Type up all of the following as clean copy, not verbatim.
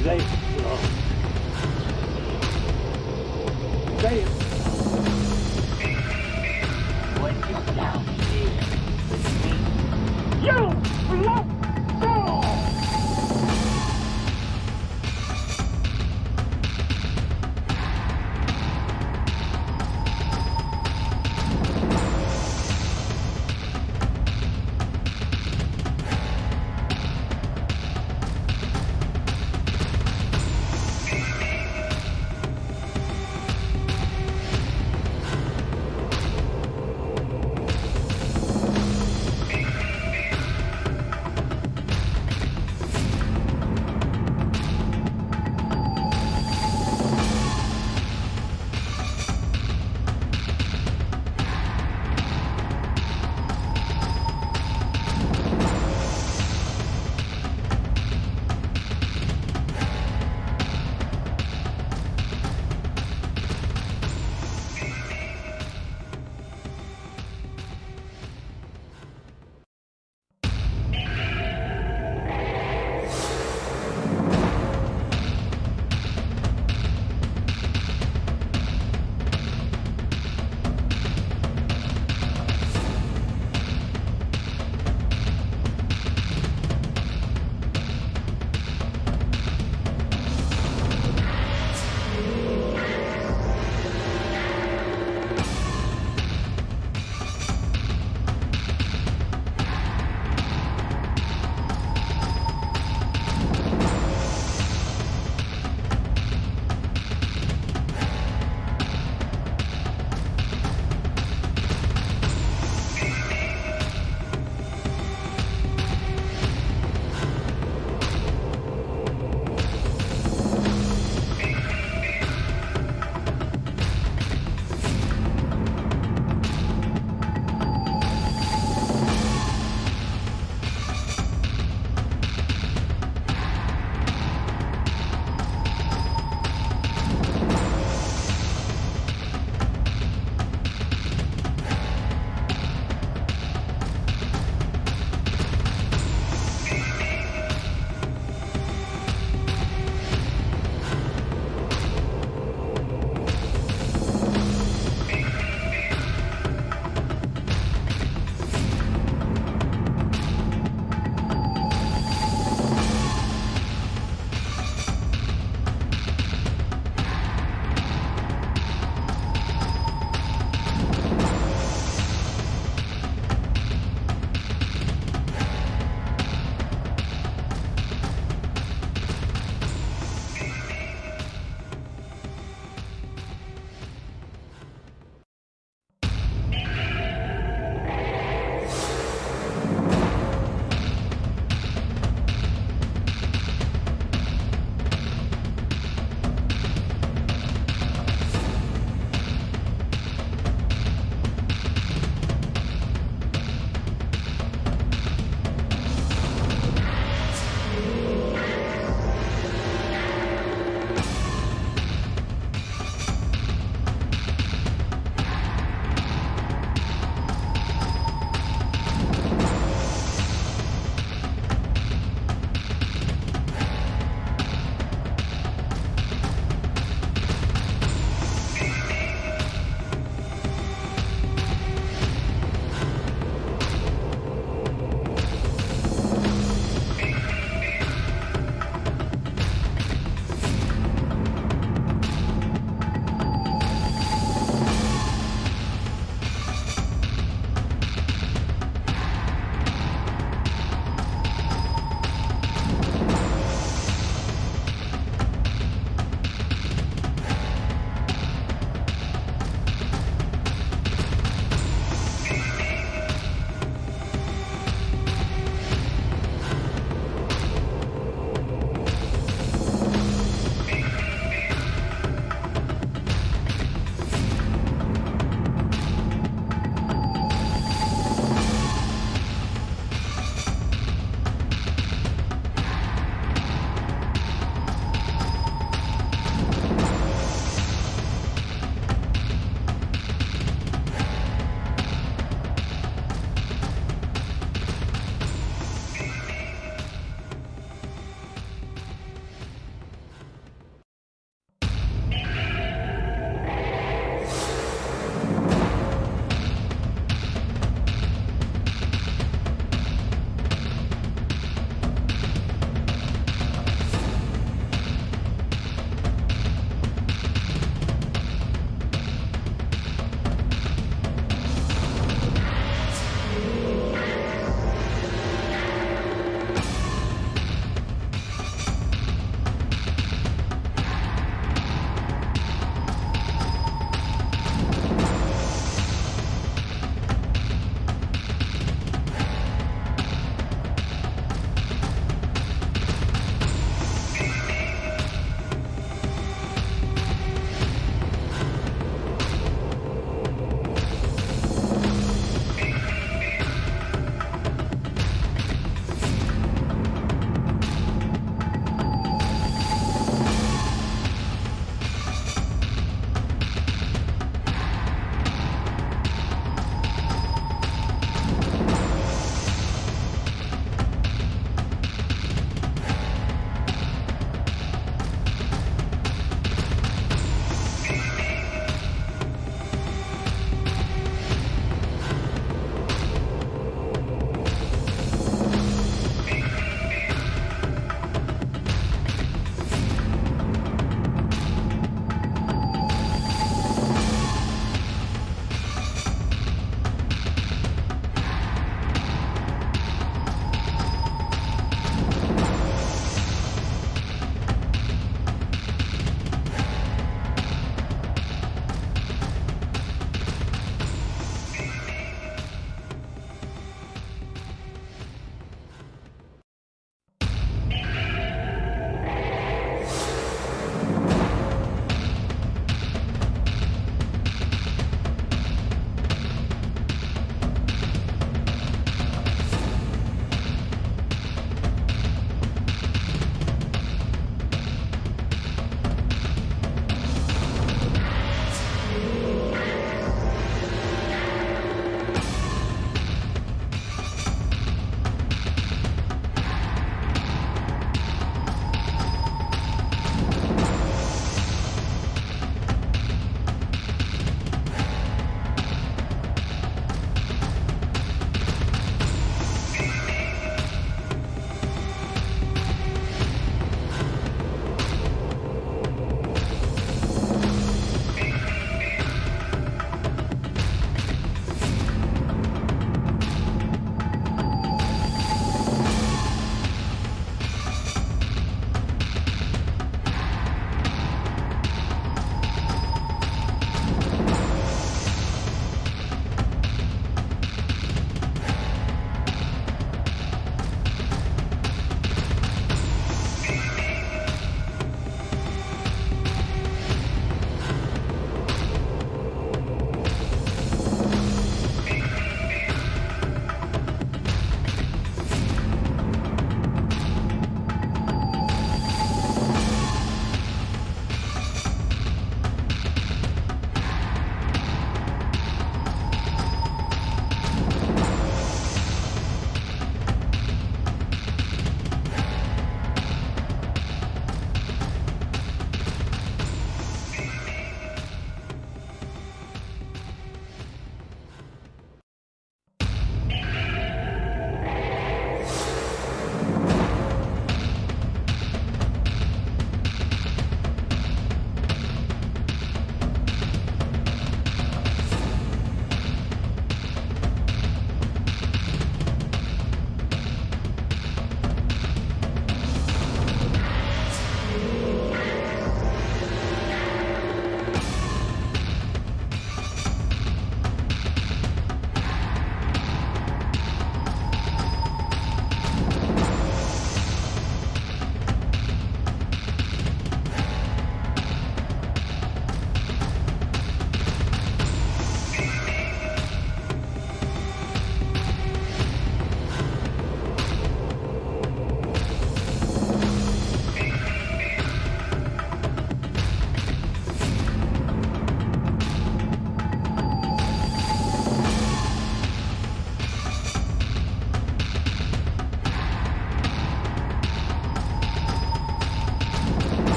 They what is down here with me? You let go!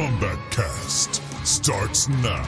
Combat Cast starts now.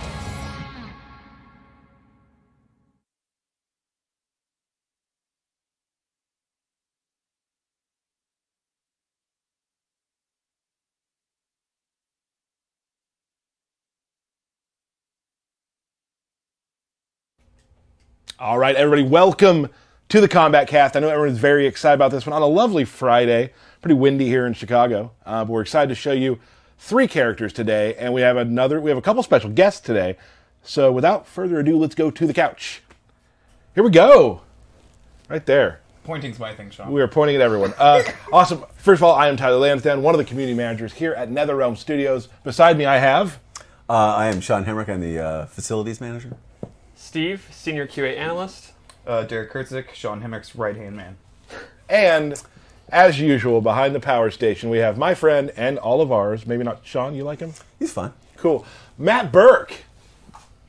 All right, everybody, welcome to the Combat Cast. I know everyone's very excited about this one on a lovely Friday. Pretty windy here in Chicago, but we're excited to show you 3 characters today, and we have a couple special guests today. So without further ado, let's go to the couch. Here we go. Right there. Pointing's my thing, Sean. We are pointing at everyone. Awesome. First of all, I am Tyler Lansdowne, one of the community managers here at NetherRealm Studios. Beside me, I have... I am Sean Hemrick. I'm the facilities manager. Steve, Senior QA Analyst. Derek Kurtzik, Sean Hemrick's right-hand man. And, as usual, behind the power station, we have my friend and all of ours. Maybe not Sean, you like him? He's fun. Cool. Matt Burke.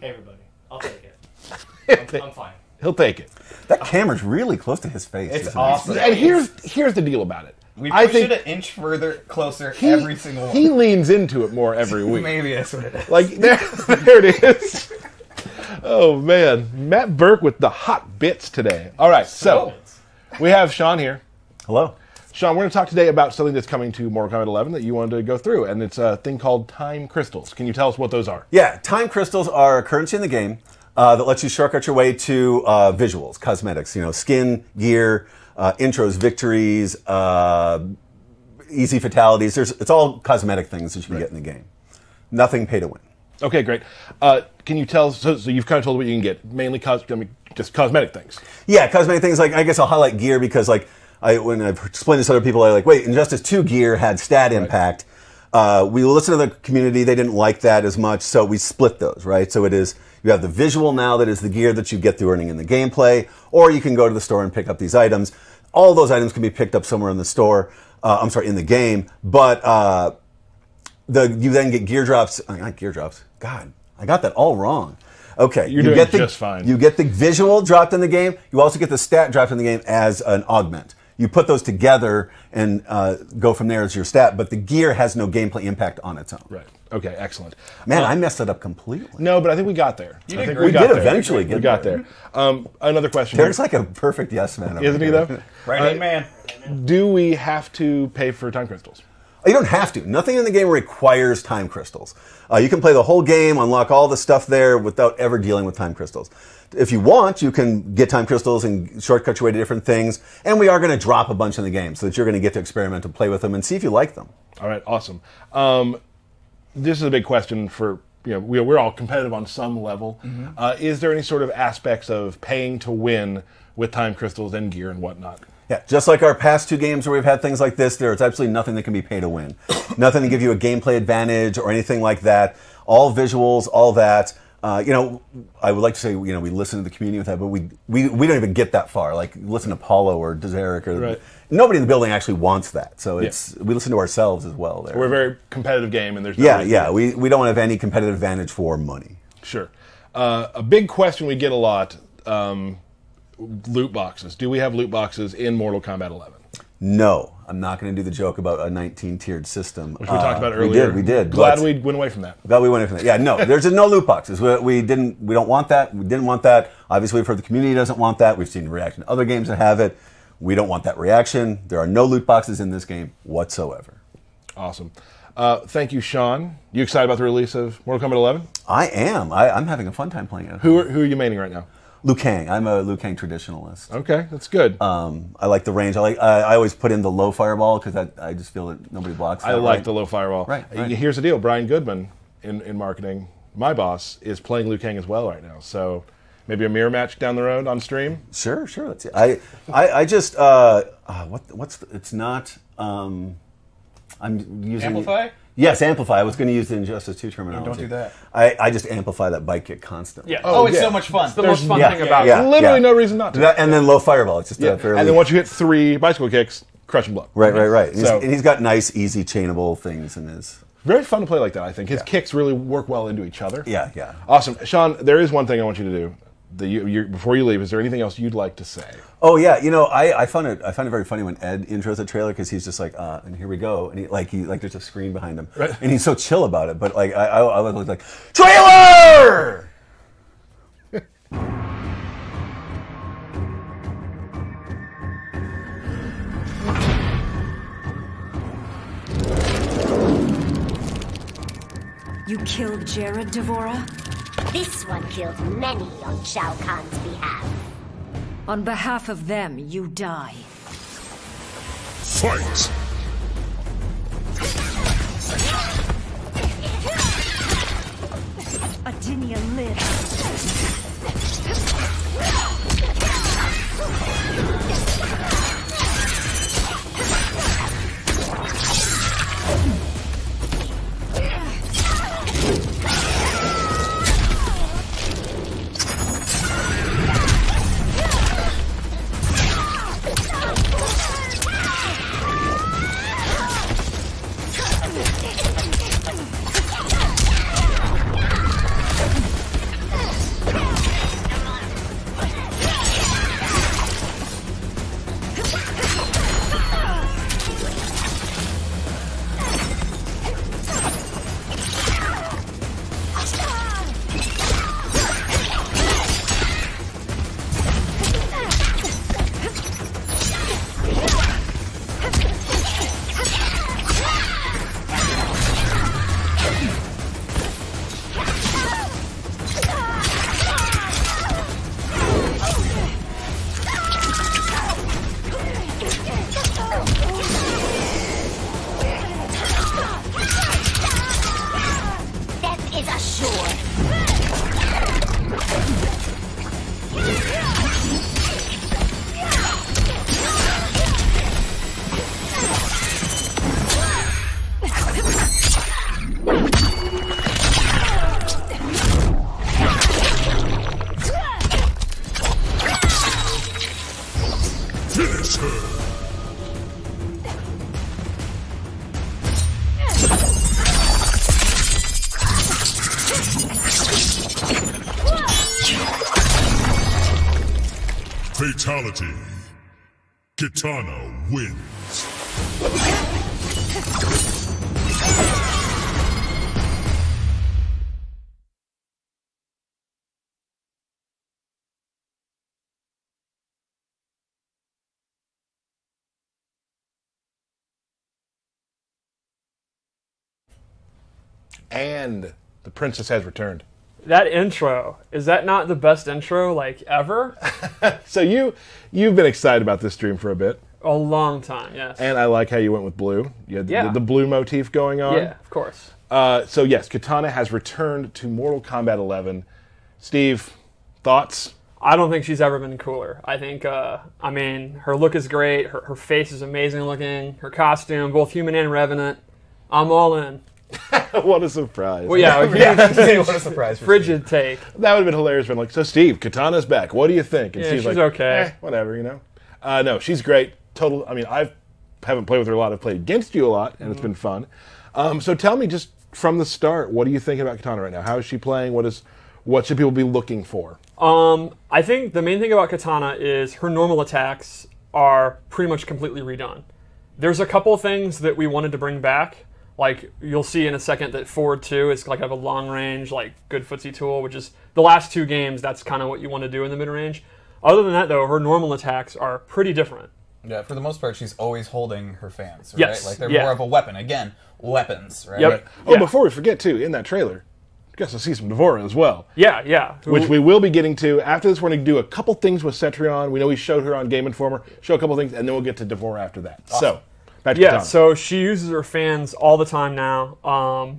Hey, everybody. I'll take it. I'm fine. He'll take it. That camera's really close to his face. It's awesome. And here's the deal about it. We I push think it an inch further, closer every single one. He leans into it more every week. Maybe that's what it is. Like, there it is. Oh, man. Matt Burke with the hot bits today. All right, so we have Sean here. Hello. Sean, we're going to talk today about something that's coming to Mortal Kombat 11 that you wanted to go through, and it's a thing called time crystals. Can you tell us what those are? Yeah, time crystals are a currency in the game that lets you shortcut your way to visuals, cosmetics, skin, gear, intros, victories, easy fatalities. It's all cosmetic things that you can get in the game. Nothing pay to win. Okay, great. Can you tell, so you've kind of told what you can get, mainly just cosmetic things. Yeah, cosmetic things, like, I guess I'll highlight gear because, like, when I've explained this to other people, I'm like, wait, Injustice 2 gear had stat impact. We listened to the community, they didn't like that as much, so we split those, right? So you have the visual now that is the gear that you get through earning in the gameplay, or you can go to the store and pick up these items. All those items can be picked up somewhere in the store, in the game, but you then get gear drops, not gear drops, God, I got that all wrong. Okay, you get just fine. You get the visual dropped in the game, you also get the stat dropped in the game as an augment. You put those together and go from there as your stat, but the gear has no gameplay impact on its own. Right. Okay, excellent. Man, I messed it up completely. No, but I think we got there. We did eventually get there. We got there. Another question. Derek's like a perfect yes man. Isn't he, though? Right-hand man. Do we have to pay for time crystals? You don't have to. Nothing in the game requires time crystals. You can play the whole game, unlock all the stuff there without ever dealing with time crystals. If you want, you can get time crystals and shortcut your way to different things. And we are going to drop a bunch in the game so that you're going to get to experiment and play with them and see if you like them. All right, awesome. This is a big question for, we're all competitive on some level. Mm-hmm. Is there any sort of aspects of paying to win with time crystals and gear and whatnot? Yeah, just like our past 2 games where we've had things like this, there's absolutely nothing that can be pay to win. Nothing to give you a gameplay advantage or anything like that. All visuals, all that. I would like to say, we listen to the community with that, but we don't even get that far. Like, listen to Paulo or Derek. Right. Nobody in the building actually wants that. So we listen to ourselves as well there. We're a very competitive game, and there's no we don't have any competitive advantage for money. Sure. A big question we get a lot, loot boxes. Do we have loot boxes in Mortal Kombat 11? No, I'm not going to do the joke about a 19-tiered system. Which we talked about earlier. We did. Glad we went away from that. Glad we went away from that. Yeah, no, there's no loot boxes. We don't want that. We didn't want that. Obviously, we've heard the community doesn't want that. We've seen the reaction to other games that have it. We don't want that reaction. There are no loot boxes in this game whatsoever. Awesome. Thank you, Sean. You excited about the release of Mortal Kombat 11? I am. I'm having a fun time playing it. Who are you maining right now? Liu Kang. I'm a Liu Kang traditionalist. Okay, that's good. I like the range. I always put in the low fireball because I just feel that nobody blocks that. I like the low fireball. Right. Here's the deal. Brian Goodman in marketing, my boss, is playing Liu Kang as well right now. So maybe a mirror match down the road on stream? Sure. Let's see. I just it's not I'm using Amplify? Yes, amplify. I was going to use the Injustice 2 terminology. Don't do that. I just amplify that bike kick constantly. Yeah. It's so much fun. It's the most fun thing about it. Literally no reason not to. And then low fireball. It's just a fairly... And then once you hit 3 bicycle kicks, crush and blow. Right. So, and he's got nice, easy, chainable things in his... Very fun to play like that, I think. His kicks really work well into each other. Yeah. Awesome. Sean, there is one thing I want you to do. before you leave, is there anything else you'd like to say? Oh yeah, you know, I find it very funny when Ed intros the trailer because he's just like, and here we go, and he there's a screen behind him, right. And he's so chill about it. But like I was like, trailer. You killed Jared, Devora? This one killed many on Shao Kahn's behalf. On behalf of them, you die. Fight! Adinia lives. Fatality. Kitana wins. And the princess has returned. That intro, is that not the best intro, like, ever? So you've been excited about this stream for a bit. A long time, yes. And I like how you went with blue. You had the blue motif going on. Yeah, of course. So yes, Kitana has returned to Mortal Kombat 11. Steve, thoughts? I don't think she's ever been cooler. I think, I mean, her look is great. Her face is amazing looking. Her costume, both human and Revenant. I'm all in. What a surprise. Well, yeah, what a surprise. Frigid take. That would have been hilarious. Been like, so Steve, Kitana's back. What do you think? And yeah, Steve's she's like, okay. Whatever, you know. No, she's great. Total. I mean, I haven't played with her a lot. I've played against you a lot, and it's been fun. So tell me, just from the start, what do you think about Kitana right now? How is she playing? What should people be looking for? I think the main thing about Kitana is her normal attacks are pretty much completely redone. There's a couple things that we wanted to bring back. Like, you'll see in a second that forward 2 is like a long range, like, good footsie tool, which is the last 2 games, that's kind of what you want to do in the mid range. Other than that, though, her normal attacks are pretty different. Yeah, for the most part, she's always holding her fans, right? Yes. Like, they're more of a weapon. Again, weapons, right? Yep. Right. Oh, before we forget, too, in that trailer, you guys will see some Devora as well. Yeah. Which we will be getting to. After this, we're going to do a couple things with Cetrion. We know we showed her on Game Informer. Show a couple things, and then we'll get to Devora after that. Awesome. So, back to Yeah, Kitana. so she uses her fans all the time now.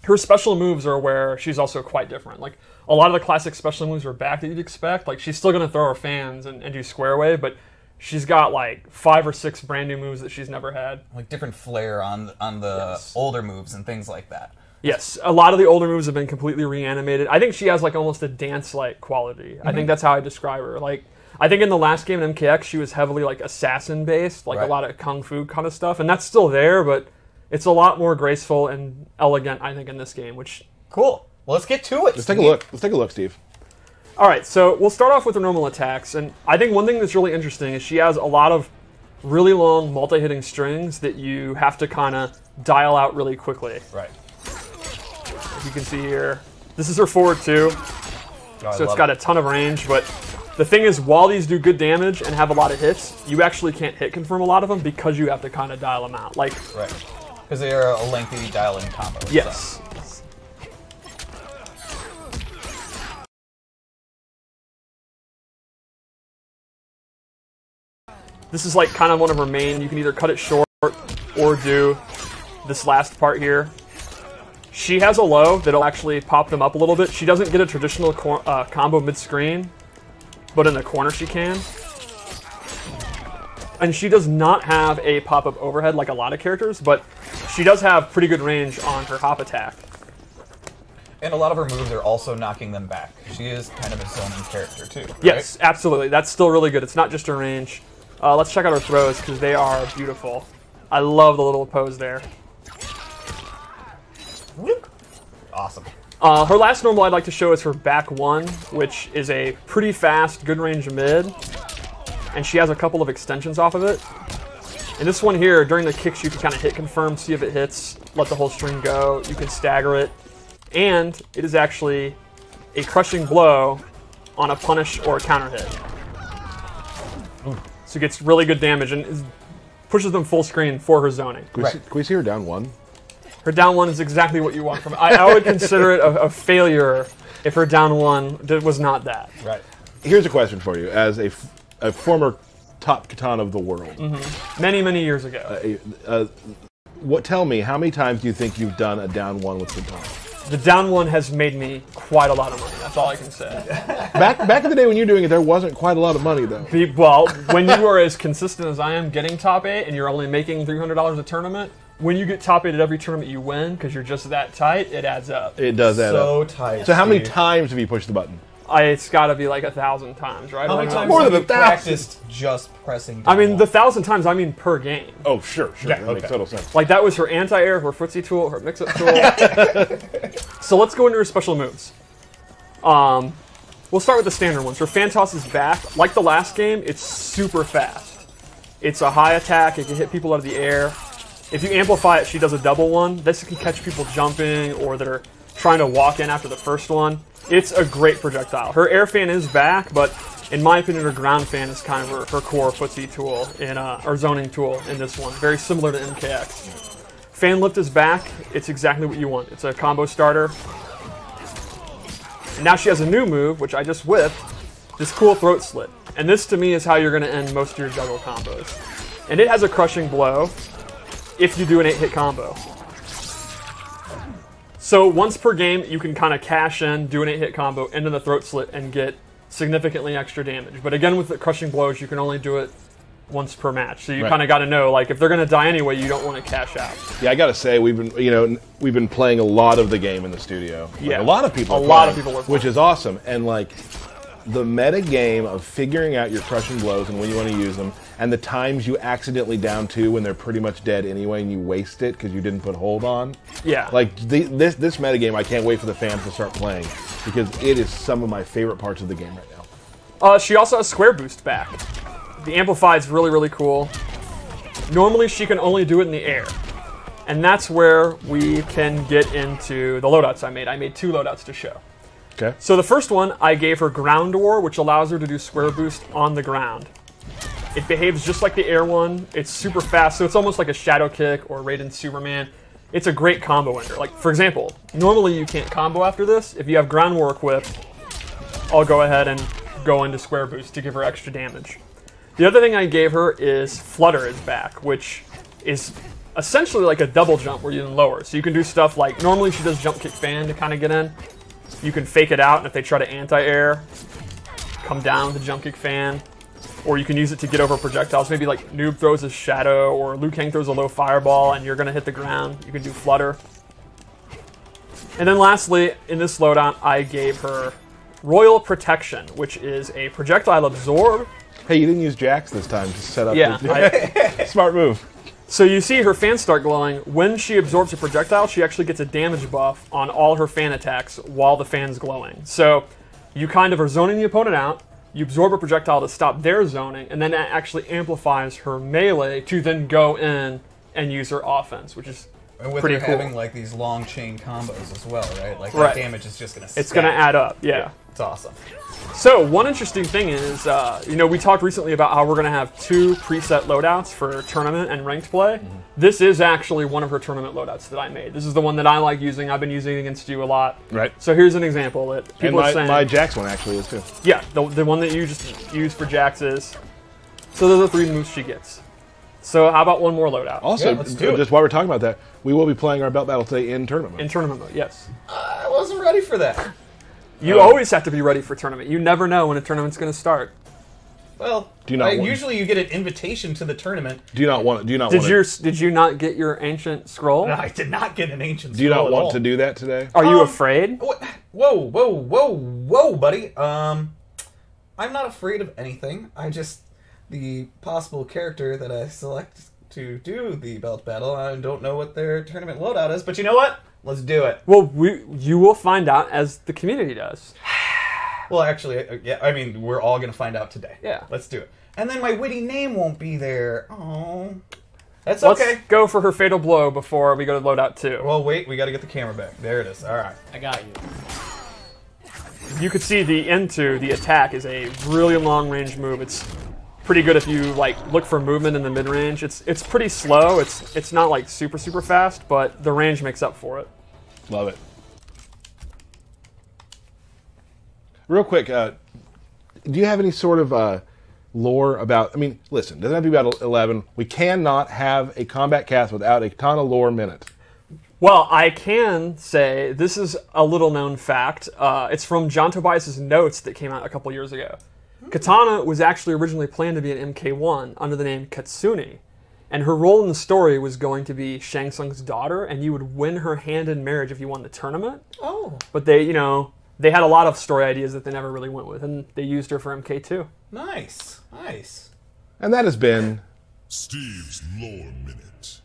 Her special moves are where she's also quite different. Like, a lot of the classic special moves are back that you'd expect. Like, she's still going to throw her fans and do square wave, but she's got, like, 5 or 6 brand new moves that she's never had. Like different flair on the older moves and things like that. Yes, a lot of the older moves have been completely reanimated. I think she has, like, almost a dance-like quality. I think that's how I describe her. Like, I think in the last game in MKX, she was heavily, like, assassin-based, like a lot of kung fu kind of stuff, and that's still there, but it's a lot more graceful and elegant, I think, in this game, which... Cool. Well, let's get to it. Let's take a look. Let's take a look, Steve. All right, so we'll start off with her normal attacks, and I think one thing that's really interesting is she has a lot of really long multi-hitting strings that you have to kind of dial out really quickly. Right. As you can see here, this is her forward 2, so it's got a ton of range, but the thing is, while these do good damage and have a lot of hits, you actually can't hit confirm a lot of them because you have to kind of dial them out. Like, right. Because they are a lengthy dial-in combo. Yes. So. This is like kind of one of her main. You can either cut it short or do this last part here. She has a low that'll actually pop them up a little bit. She doesn't get a traditional combo mid-screen, but in the corner she can. And she does not have a pop-up overhead like a lot of characters, but she does have pretty good range on her hop attack. And a lot of her moves are also knocking them back. She is kind of a zoning character too, right? Yes, absolutely. That's still really good. It's not just her range. Let's check out her throws because they are beautiful. I love the little pose there. Awesome. Her last normal I'd like to show is her back 1, which is a pretty fast, good range mid. And she has a couple of extensions off of it. And this one here, during the kicks, you can kind of hit confirm, see if it hits, let the whole string go. You can stagger it. And it is actually a crushing blow on a punish or a counter hit. So it gets really good damage and pushes them full screen for her zoning. Can we see her down 1? Her down 1 is exactly what you want from it. I would consider it a failure if her down 1 was not that. Right. Here's a question for you. As a former top katana of the world. Many, many years ago. Tell me, how many times do you think you've done a down 1 with katana? The down 1 has made me quite a lot of money. That's all I can say. Back in the day when you were doing it, there wasn't quite a lot of money, though. Well, when you are as consistent as I am getting top 8 and you're only making $300 a tournament, when you get top 8 at every tournament you win because you're just that tight, it adds up. It does add up. So tight. So how many times have you pushed the button? It's got to be like 1,000 times, right? How many times More have than you 1,000? practiced just pressing down? I mean, the 1,000 times, I mean per game. Oh, sure. Yeah, That makes total sense. Like, that was her anti-air, her footsie tool, her mix-up tool. So let's go into her special moves. We'll start with the standard ones. Her fan toss is back. Like the last game, it's super fast. It's a high attack. It can hit people out of the air. If you amplify it, she does a double one. This can catch people jumping or that are trying to walk in after the first one. It's a great projectile. Her air fan is back, but in my opinion, her ground fan is kind of her core footsie tool, or zoning tool in this one. Very similar to MKX. Fan lift is back. It's exactly what you want. It's a combo starter. And now she has a new move, which I just whipped, this cool throat slit. And this, to me, is how you're going to end most of your juggle combos. And it has a crushing blow if you do an 8-hit combo. So once per game, you can kind of cash in, do an 8-hit combo, into the throat slit, and get significantly extra damage. But again, with the crushing blows, you can only do it once per match. So you kind of got to know, like, if they're going to die anyway, you don't want to cash out. Yeah, I got to say, we've been playing a lot of the game in the studio. Like, Yeah, a lot of people are playing, which is awesome. And like the meta game of figuring out your crushing blows and when you want to use them, and the times you accidentally down 2 when they're pretty much dead anyway, and you waste it because you didn't put hold on. Yeah. Like this meta game, I can't wait for the fans to start playing because it is some of my favorite parts of the game right now. She also has square boost back. The amplify is really, really cool. Normally, she can only do it in the air. And that's where we can get into the loadouts I made. I made 2 loadouts to show. Okay. So the first one, I gave her Ground War, which allows her to do square boost on the ground. It behaves just like the air one. It's super fast, so it's almost like a Shadow Kick or Raiden Superman. It's a great combo ender. Like, for example, normally you can't combo after this. If you have Ground War equipped, I'll go ahead and go into square boost to give her extra damage. The other thing I gave her is Flutter is back, which is essentially like a double jump where you can lower. So you can do stuff like, normally she does jump kick fan to kind of get in. You can fake it out, and if they try to anti-air, come down with the jump kick fan. Or you can use it to get over projectiles. Maybe like Noob throws a shadow, or Liu Kang throws a low fireball, and you're going to hit the ground. You can do Flutter. And then lastly, in this loadout, I gave her Royal Protection, which is a projectile absorb. Hey, you didn't use Jax this time to set up. Yeah. Smart move. So you see her fans start glowing. When she absorbs a projectile, she actually gets a damage buff on all her fan attacks while the fan's glowing. So you kind of are zoning the opponent out, you absorb a projectile to stop their zoning, and then that actually amplifies her melee to then go in and use her offense, which is And with pretty her cool. having like these long chain combos as well, right? Like Right. that damage is just gonna. It's going to add up, yeah. It's awesome. So, one interesting thing is, you know, we talked recently about how we're going to have 2 preset loadouts for tournament and ranked play. This is actually one of her tournament loadouts that I made. This is the one that I like using. I've been using it against you a lot. Right. So here's an example that people are saying. My Jax one actually is too. Yeah, the one that you just used for Jax is. So those are the 3 moves she gets. So how about one more loadout? Also, let's do it. just while we're talking about that, we will be playing our belt battle today in tournament mode. In tournament mode, yes. I wasn't ready for that. You always have to be ready for tournament. You never know when a tournament's going to start. Well, Do you not want- usually you get an invitation to the tournament. Do you not want? Do you not Did want? did you not get your ancient scroll? No, I did not get an ancient. Do you scroll not at want all. to do that today? Are you afraid? What? Whoa, buddy. I'm not afraid of anything. I just the possible character that I select to do the belt battle. I don't know what their tournament loadout is, but you know what? Let's do it. Well, you will find out as the community does. Well, actually, yeah. I mean, we're all gonna find out today. Yeah. Let's do it. And then my witty name won't be there. Oh, that's Let's okay. go for her fatal blow before we go to loadout 2. Well, wait. We got to get the camera back. There it is. All right. I got you. You could see the into the attack is a really long range move. It's pretty good if you like look for movement in the mid range. It's pretty slow. It's not like super fast, but the range makes up for it. Love it. Real quick, do you have any sort of lore about? I mean, listen, doesn't have to be about 11. We cannot have a combat cast without a Kitana lore minute. Well, I can say this is a little known fact. It's from John Tobias's notes that came out a couple years ago. Kitana was actually originally planned to be an MK1 under the name Katsune, and her role in the story was going to be Shang Tsung's daughter, and you would win her hand in marriage if you won the tournament. Oh, But they, you know, they had a lot of story ideas that they never really went with, and they used her for MK2. nice, nice. And that has been Steve's lore minute.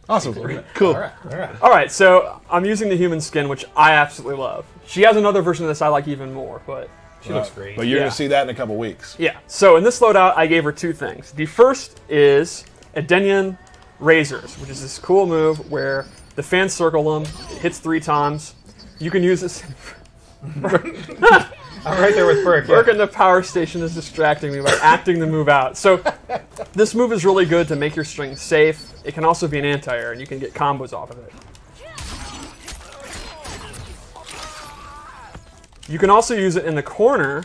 awesome. Cool. All right, all right. All right, so I'm using the human skin, which I absolutely love. She has another version of this I like even more, but She looks great. But you're Yeah. going to see that in a couple weeks. yeah. So in this loadout, I gave her 2 things. The first is Edenian Razors, which is this cool move where the fans circle them, it hits 3 times. You can use this. I'm right there with Burke. Burke in the power station is distracting me by acting the move out. So this move is really good to make your string safe. It can also be an anti-air, and you can get combos off of it. You can also use it in the corner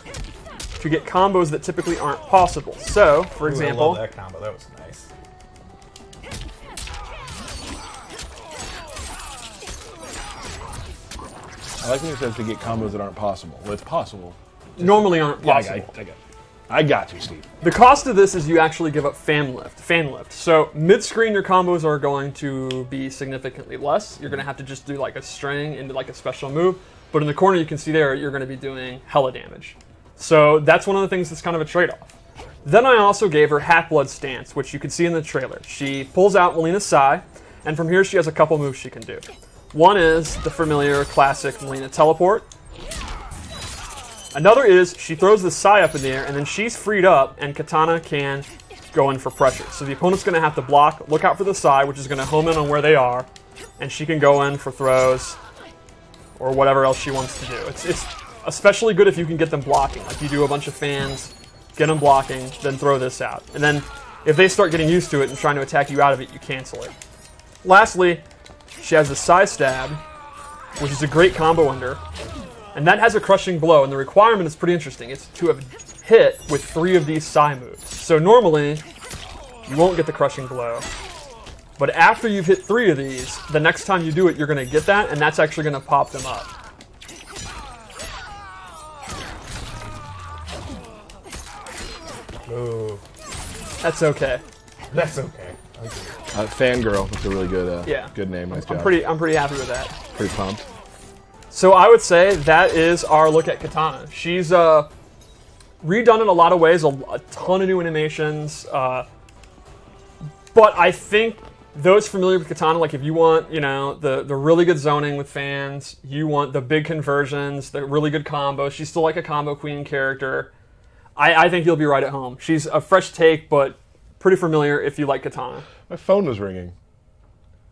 to get combos that typically aren't possible. So, for Ooh, example, I love that combo. That was nice. I like when it says to get combos that aren't possible. Well, it's possible. normally aren't Yeah, possible. I got you, Steve. The cost of this is you actually give up fan lift. So mid-screen, your combos are going to be significantly less. You're going to have to just do like a string into like a special move. But in the corner, you can see there, you're going to be doing hella damage. So that's one of the things that's kind of a trade-off. Then I also gave her Half-Blood Stance, which you can see in the trailer. She pulls out Melina's Sai, and from here she has a couple moves she can do. One is the familiar classic Melina Teleport. Another is she throws the Sai up in the air, and then she's freed up, and Kitana can go in for pressure. So the opponent's going to have to block, look out for the Sai, which is going to home in on where they are, and she can go in for throws or whatever else she wants to do. It's especially good if you can get them blocking. Like you do a bunch of fans, get them blocking, then throw this out. And then if they start getting used to it and trying to attack you out of it, you cancel it. Lastly, she has the Sai Stab, which is a great combo ender. And that has a crushing blow, and the requirement is pretty interesting. It's to have hit with 3 of these Sai moves. So normally, you won't get the crushing blow. But after you've hit 3 of these, the next time you do it, you're going to get that, and that's actually going to pop them up. Ooh, That's okay. that's okay. Fangirl. That's a really good, Yeah. good name. Nice I'm job. pretty happy with that. Pretty pumped. So I would say that is our look at Kitana. She's redone in a lot of ways, a ton of new animations. But I think those familiar with Kitana, like if you want, the really good zoning with fans, you want the big conversions, the really good combos. She's still like a combo queen character. I think you'll be right at home. She's a fresh take, but pretty familiar if you like Kitana. My phone was ringing.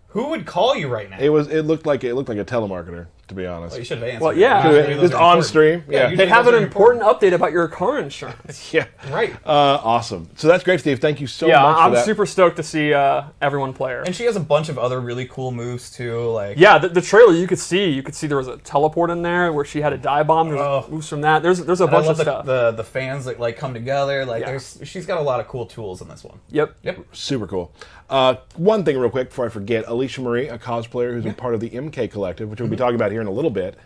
Who would call you right now? It looked like a telemarketer, to be honest. Well, you should have answered. Well, yeah. Just on stream. Yeah. They have an important update about your car insurance. Yeah. Right. Awesome. So that's great, Steve. Thank you so much for I'm that. super stoked to see everyone play her. And she has a bunch of other really cool moves too. Like the trailer you could see there was a teleport in there where she had a dive bomb. There's moves from that. There's a bunch of stuff. The fans that like come together. Like she's got a lot of cool tools in this one. Yep. Super cool. One thing real quick before I forget, Alicia Marie, a cosplayer who's a part of the MK Collective, which we'll be talking about here in a little bit,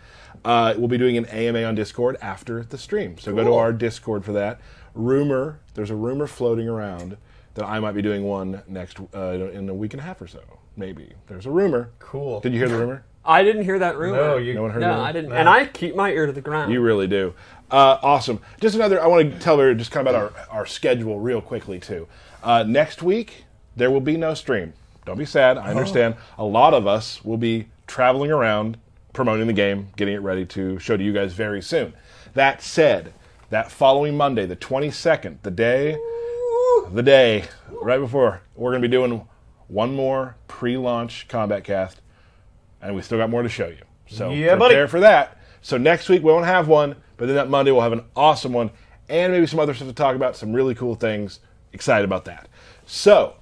we'll be doing an AMA on Discord after the stream. So go to our Discord for that. There's a rumor floating around that I might be doing one next in a week and a half or so. Maybe. There's a rumor. Cool. Did you hear the rumor? I didn't hear that rumor. No one heard that? I didn't. No. And I keep my ear to the ground. You really do. Awesome. Just I want to tell her just kind of about our schedule real quickly, too. Next week, there will be no stream. Don't be sad. I understand. A lot of us will be traveling around, promoting the game, getting it ready to show to you guys very soon. That said, that following Monday, the 22nd, the day right before, we're going to be doing one more pre-launch combat cast, and we still got more to show you. So prepare for that. So next week we won't have one, but then that Monday we'll have an awesome one, and maybe some other stuff to talk about, some really cool things. Excited about that. So,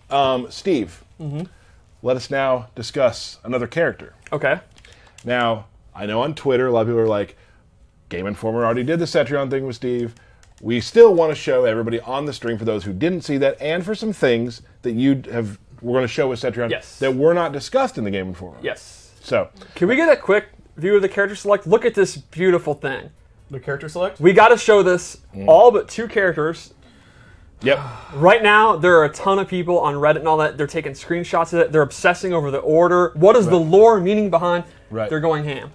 Steve, let us now discuss another character. Okay. Now, I know on Twitter, a lot of people are like, Game Informer already did the Cetrion thing with Steve. We still want to show everybody on the stream, for those who didn't see that, and for some things that we're going to show with Cetrion that were not discussed in the Game Informer. Yes. So, can we get a quick view of the character select? Look at this beautiful thing. The character select? We got to show this all but 2 characters. Yep. Right now, there are a ton of people on Reddit and all that. They're taking screenshots of it. They're obsessing over the order. What is the lore meaning behind? Right. They're going ham.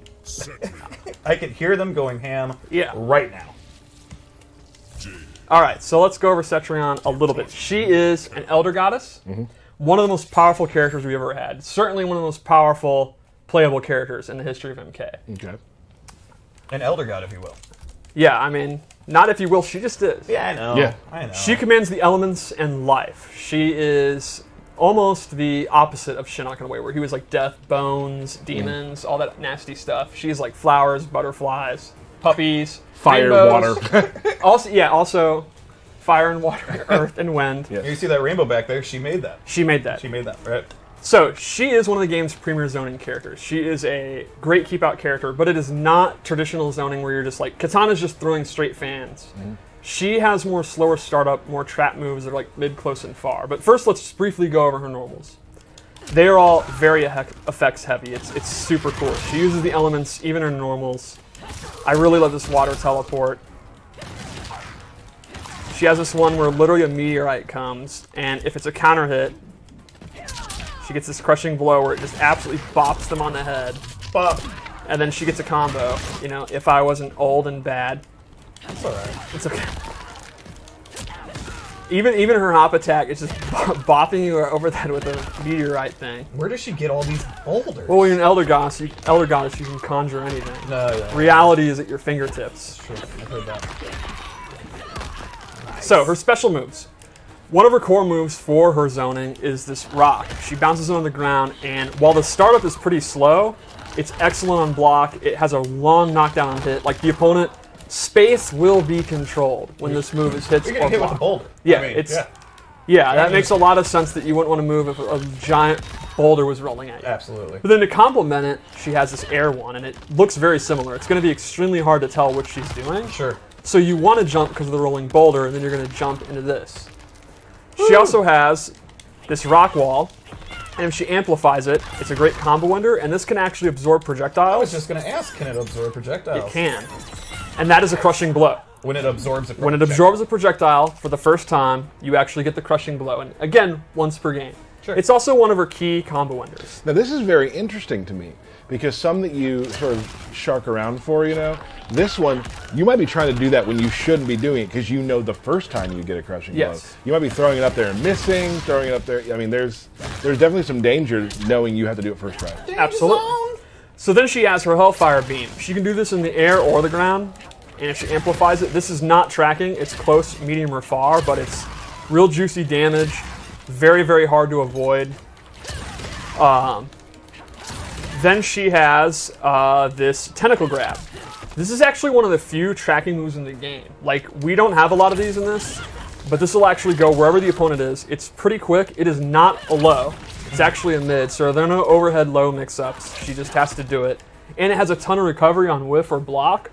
I can hear them going ham right now. All right, so let's go over Cetrion a little bit. She is an Elder Goddess. One of the most powerful characters we've ever had. Certainly one of the most powerful playable characters in the history of MK. Okay. An Elder God, if you will. Yeah, I mean, not if you will, she just is. Yeah, I know. Yeah. I know. She commands the elements and life. She is almost the opposite of Shinnok in a way, where he was like death, bones, demons, all that nasty stuff. She's like flowers, butterflies, puppies, fire, rainbows. water. also fire and water, earth and wind. Yes. You see that rainbow back there? She made that. She made that. She made that, right? So, she is one of the game's premier zoning characters. She is a great keep-out character, but it is not traditional zoning where you're just like, Kitana's just throwing straight fans. She has more slower startup, more trap moves that are like mid, close, and far. But first, let's briefly go over her normals. They are all very effects heavy. It's super cool. She uses the elements, even her normals. I really love this water teleport. She has this one where literally a meteorite comes, and if it's a counter hit, she gets this crushing blow where it just absolutely bops them on the head. Bop. And then she gets a combo. You know, if I wasn't old and bad. That's alright. It's okay. Even her hop attack is just bopping you over that with a meteorite thing. Where does she get all these boulders? Well, when you're an Elder Goddess, you can conjure anything. No. Reality is at your fingertips. Sure, I've heard that. Nice. So, her special moves. One of her core moves for her zoning is this rock. She bounces it on the ground, and while the startup is pretty slow, it's excellent on block. It has a long knockdown on hit. Like, the opponent, space will be controlled when this move is hit. You're getting hit with a boulder. Yeah, I mean, that makes a lot of sense that you wouldn't want to move if a giant boulder was rolling at you. Absolutely. But then to complement it, she has this air one, and it looks very similar. It's going to be extremely hard to tell what she's doing. Sure. So you want to jump because of the rolling boulder, and then you're going to jump into this. She also has this rock wall, and if she amplifies it, it's a great combo ender, and this can actually absorb projectiles. I was just going to ask, can it absorb projectiles? It can. And that is a crushing blow. When it absorbs a projectile for the first time, you actually get the crushing blow. And again, once per game. Sure. It's also one of her key combo enders. Now this is very interesting to me because some that you sort of shark around for, you know, this one you might be trying to do that when you shouldn't be doing it because you know the first time you get a crushing blow. Yes. You might be throwing it up there and missing, throwing it up there. I mean, there's definitely some danger knowing you have to do it first try. Absolutely. So then she has her Hellfire Beam. She can do this in the air or the ground, and if she amplifies it, this is not tracking. It's close, medium, or far, but it's real juicy damage. Very, very hard to avoid. Then she has this Tentacle Grab. This is actually one of the few tracking moves in the game. Like, we don't have a lot of these in this, but this will actually go wherever the opponent is. It's pretty quick. It is not a low. It's actually a mid, so there are no overhead low mix-ups. She just has to do it. And it has a ton of recovery on whiff or block.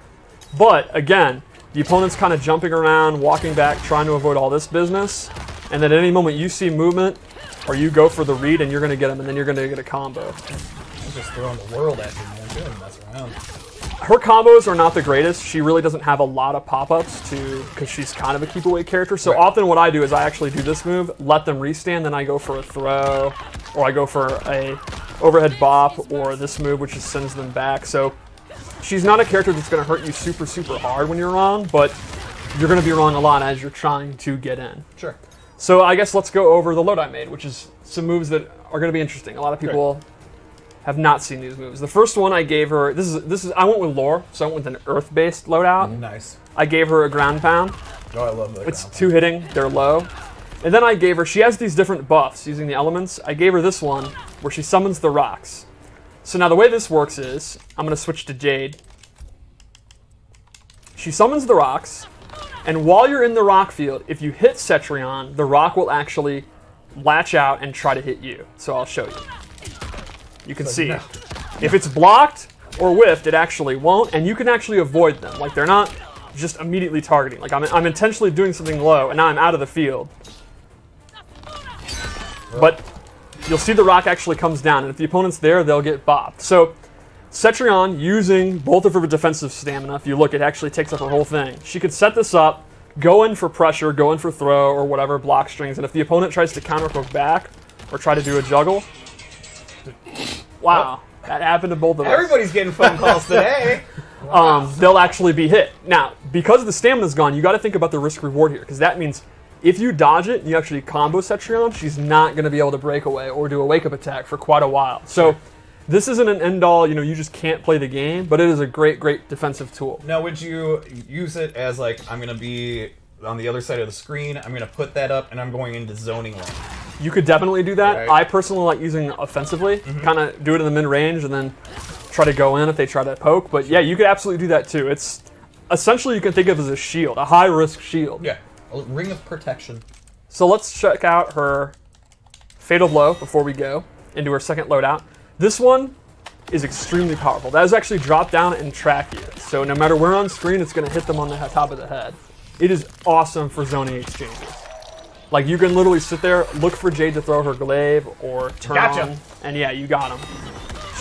But, again, the opponent's kind of jumping around, walking back, trying to avoid all this business. And then at any moment you see movement, or you go for the read and you're going to get him, and then you're going to get a combo. She's just throwing the world at you, man. She doesn't mess around. Her combos are not the greatest. She really doesn't have a lot of pop-ups because she's kind of a keep-away character. So often what I do is I actually do this move, let them restand, then I go for a throw, or I go for a overhead bop, or this move which just sends them back. So she's not a character that's going to hurt you super, super hard when you're wrong, but you're going to be wrong a lot as you're trying to get in. Sure. So I guess let's go over the load I made, which is some moves that are going to be interesting. A lot of people have not seen these moves. The first one I gave her, this is I went with lore, so I went with an earth-based loadout. Nice. I gave her a ground pound. Oh, I love that. It's 2 hitting, they're low. And then I gave her, she has these different buffs using the elements. I gave her this one where she summons the rocks. So now the way this works is, I'm going to switch to Jade. She summons the rocks, and while you're in the rock field, if you hit Cetrion, the rock will actually latch out and try to hit you. So I'll show you. You can see. If it's blocked or whiffed, it actually won't, and you can actually avoid them. Like, they're not just immediately targeting. Like, I'm intentionally doing something low, and now I'm out of the field. But you'll see the rock actually comes down, and if the opponent's there, they'll get bopped. So Cetrion, using both of her defensive stamina, if you look, it actually takes up her whole thing. She could set this up, go in for pressure, go in for throw, or whatever, block strings, and if the opponent tries to counterpoke back, or try to do a juggle, wow, that happened to both of us. Everybody's getting phone calls today. They'll actually be hit. Now, because the stamina's gone, you got to think about the risk-reward here, because that means if you dodge it and you actually combo Cetrion, she's not going to be able to break away or do a wake-up attack for quite a while. So this isn't an end-all, you just can't play the game, but it is a great, great defensive tool. Now, would you use it as, like, I'm going to be on the other side of the screen, I'm going to put that up, and I'm going into zoning lane? You could definitely do that. Right. I personally like using it offensively, kind of do it in the mid-range and then try to go in if they try to poke. But yeah, you could absolutely do that too. It's essentially, you can think of it as a shield, a high-risk shield. Yeah, a ring of protection. So let's check out her Fatal Blow before we go into her second loadout. This one is extremely powerful. That is actually drop down and track you. So no matter where on screen, it's going to hit them on the top of the head. It is awesome for zoning exchanges. Like, you can literally sit there, look for Jade to throw her glaive or turn on, and yeah, you got him.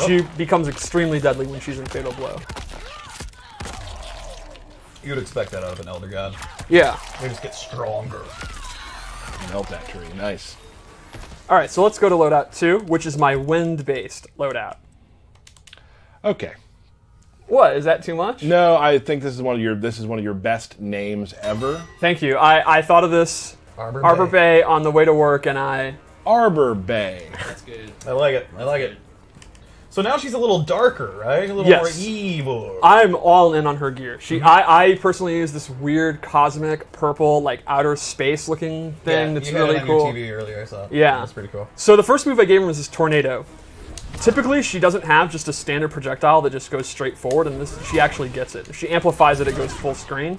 She becomes extremely deadly when she's in Fatal Blow. You would expect that out of an Elder God. Yeah. They just get stronger. Melt that tree. Nice. All right, so let's go to loadout 2, which is my wind-based loadout. Okay. What, is that too much? No, I think this is one of your best names ever. Thank you. I thought of this Arbor Bay on the way to work, and Arbor Bay. That's good. I like it. I like it. So now she's a little darker, right? A little more evil. I'm all in on her gear. I personally use this weird cosmic purple, like outer space looking thing that's really cool. On your TV earlier, I saw. Yeah, that's pretty cool. So the first move I gave her was this tornado. Typically, she doesn't have just a standard projectile that just goes straight forward, and she actually gets it. If she amplifies it, it goes full screen.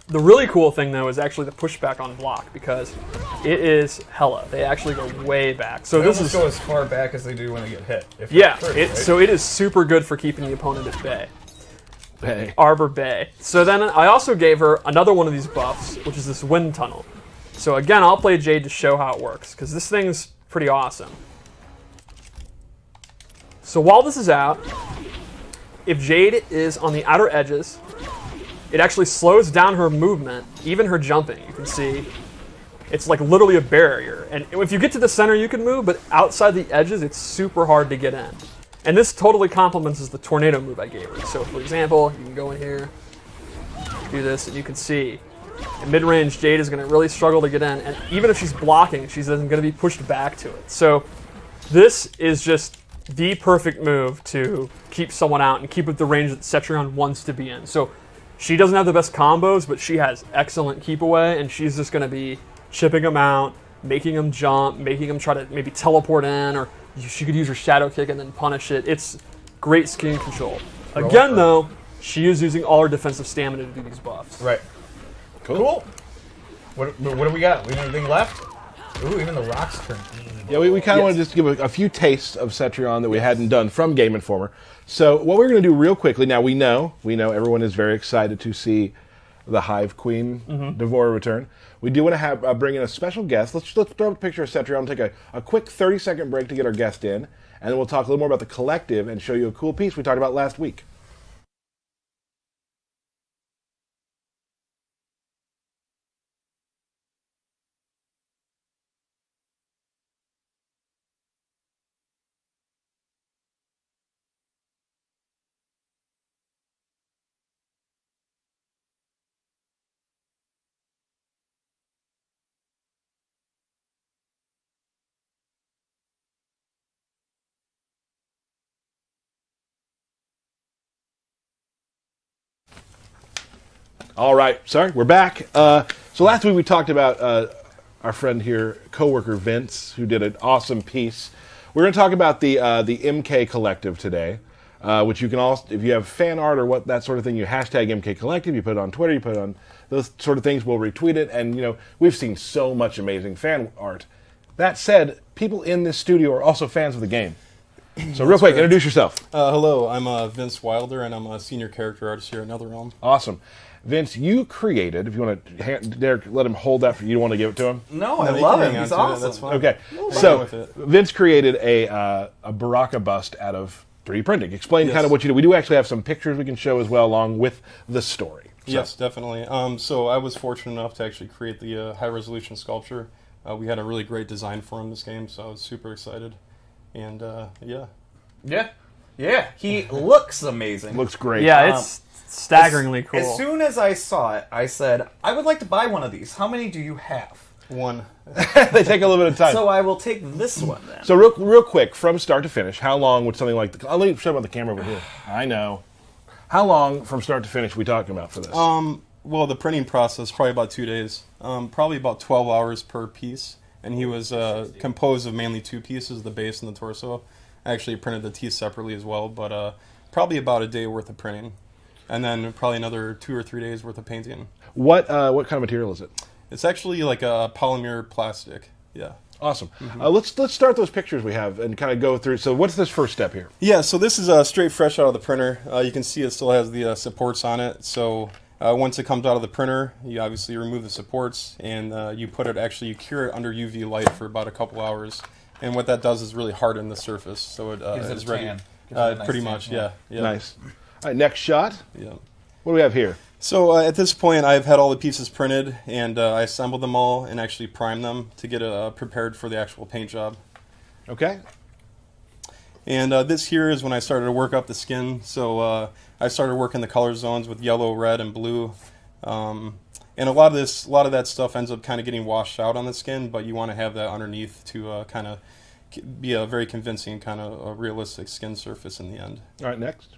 The really cool thing, though, is actually the pushback on block, because it is hella. They actually go way back. So this is go as far back as they do when they get hit. So it is super good for keeping the opponent at bay. Arbor Bay. So then I also gave her another one of these buffs, which is this wind tunnel. So again, I'll play Jade to show how it works, because this thing's pretty awesome. So while this is out, if Jade is on the outer edges, it actually slows down her movement, even her jumping. You can see it's like literally a barrier. And if you get to the center, you can move, but outside the edges, it's super hard to get in. And this totally complements the tornado move I gave her. So, for example, you can go in here, do this, and you can see in mid-range, Jade is going to really struggle to get in. And even if she's blocking, she's going to be pushed back to it. So this is just the perfect move to keep someone out and keep with the range that Cetrion wants to be in. So she doesn't have the best combos, but she has excellent keep away, and she's just going to be chipping them out, making them jump, making them try to maybe teleport in, or she could use her shadow kick and then punish it. It's great skin control. Again, though, she is using all her defensive stamina to do these buffs. Right. Cool. What do we got? We have anything left? Ooh, even the rocks turn easy. Yeah, we kind of want to just give a few tastes of Cetrion that we hadn't done from Game Informer. So what we're going to do real quickly, now we know everyone is very excited to see the Hive Queen, Devora, return. We do want to have bring in a special guest. Let's throw up a picture of Cetrion, take a quick 30-second break to get our guest in, and then we'll talk a little more about the collective and show you a cool piece we talked about last week. All right, sorry, we're back. So last week we talked about our friend here, coworker Vince, who did an awesome piece. We're going to talk about the MK Collective today, which you can also, if you have fan art or that sort of thing, you hashtag MK Collective, you put it on Twitter, you put it on those sort of things, we'll retweet it, and we've seen so much amazing fan art. That said, people in this studio are also fans of the game. So real quick, introduce yourself. Hello, I'm Vince Wilder, and I'm a senior character artist here at NetherRealm. Awesome. Vince, you created, if you want to, Derek, let him hold that for you. You don't want to give it to him? No, I love him. He's awesome. That's fine. Okay, so Vince created a Baraka bust out of 3D printing. Explain kind of what you do. We do actually have some pictures we can show as well along with the story. So. Yes, definitely. So I was fortunate enough to actually create the high-resolution sculpture. We had a really great design for him this game, so I was super excited. And, yeah. Yeah, he looks amazing. Looks great. Yeah, it's staggeringly cool. As soon as I saw it, I said, I would like to buy one of these. How many do you have? One. They take a little bit of time. So I will take this one then. So real quick, from start to finish, how long would something like... I'll let you show them on the camera over here. I know. How long from start to finish are we talking about for this? Well, the printing process, probably about 2 days. Probably about 12 hours per piece. And he was composed of mainly 2 pieces, the base and the torso. I actually printed the teeth separately as well, but probably about a day worth of printing. And then probably another 2 or 3 days worth of painting. What kind of material is it? It's actually like a polymer plastic. Yeah. Awesome. Let's start those pictures we have and kind of go through. So what's this first step here? Yeah, so this is straight fresh out of the printer. You can see it still has the supports on it. So once it comes out of the printer, you obviously remove the supports and you put it, actually you cure it under UV light for about a couple hours. And what that does is really harden the surface, so it is ready. Pretty much, yeah. Nice. All right, next shot. Yeah. What do we have here? So at this point, I've had all the pieces printed, and I assembled them all and actually primed them to get it prepared for the actual paint job. Okay. And this here is when I started to work up the skin. So I started working the color zones with yellow, red, and blue. And a lot of that stuff ends up kind of getting washed out on the skin, but you want to have that underneath to kind of be a very convincing kind of a realistic skin surface in the end. All right, next.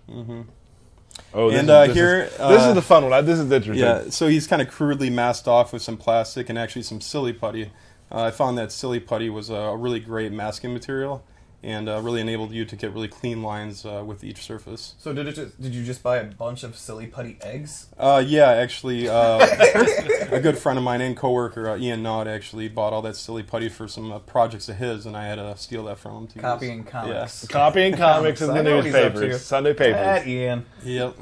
Oh, this is the fun one. This is interesting. Yeah, so he's kind of crudely masked off with some plastic and actually some silly putty. I found that silly putty was a really great masking material and really enabled you to get really clean lines with each surface. So did you just buy a bunch of silly putty eggs? Yeah, actually, a good friend of mine and coworker, Ian Nod, actually bought all that silly putty for some projects of his, and I had to steal that from him. To Copying use. comics. Yeah. Copying comics in the newspapers, Sunday papers. That Ian. Yep.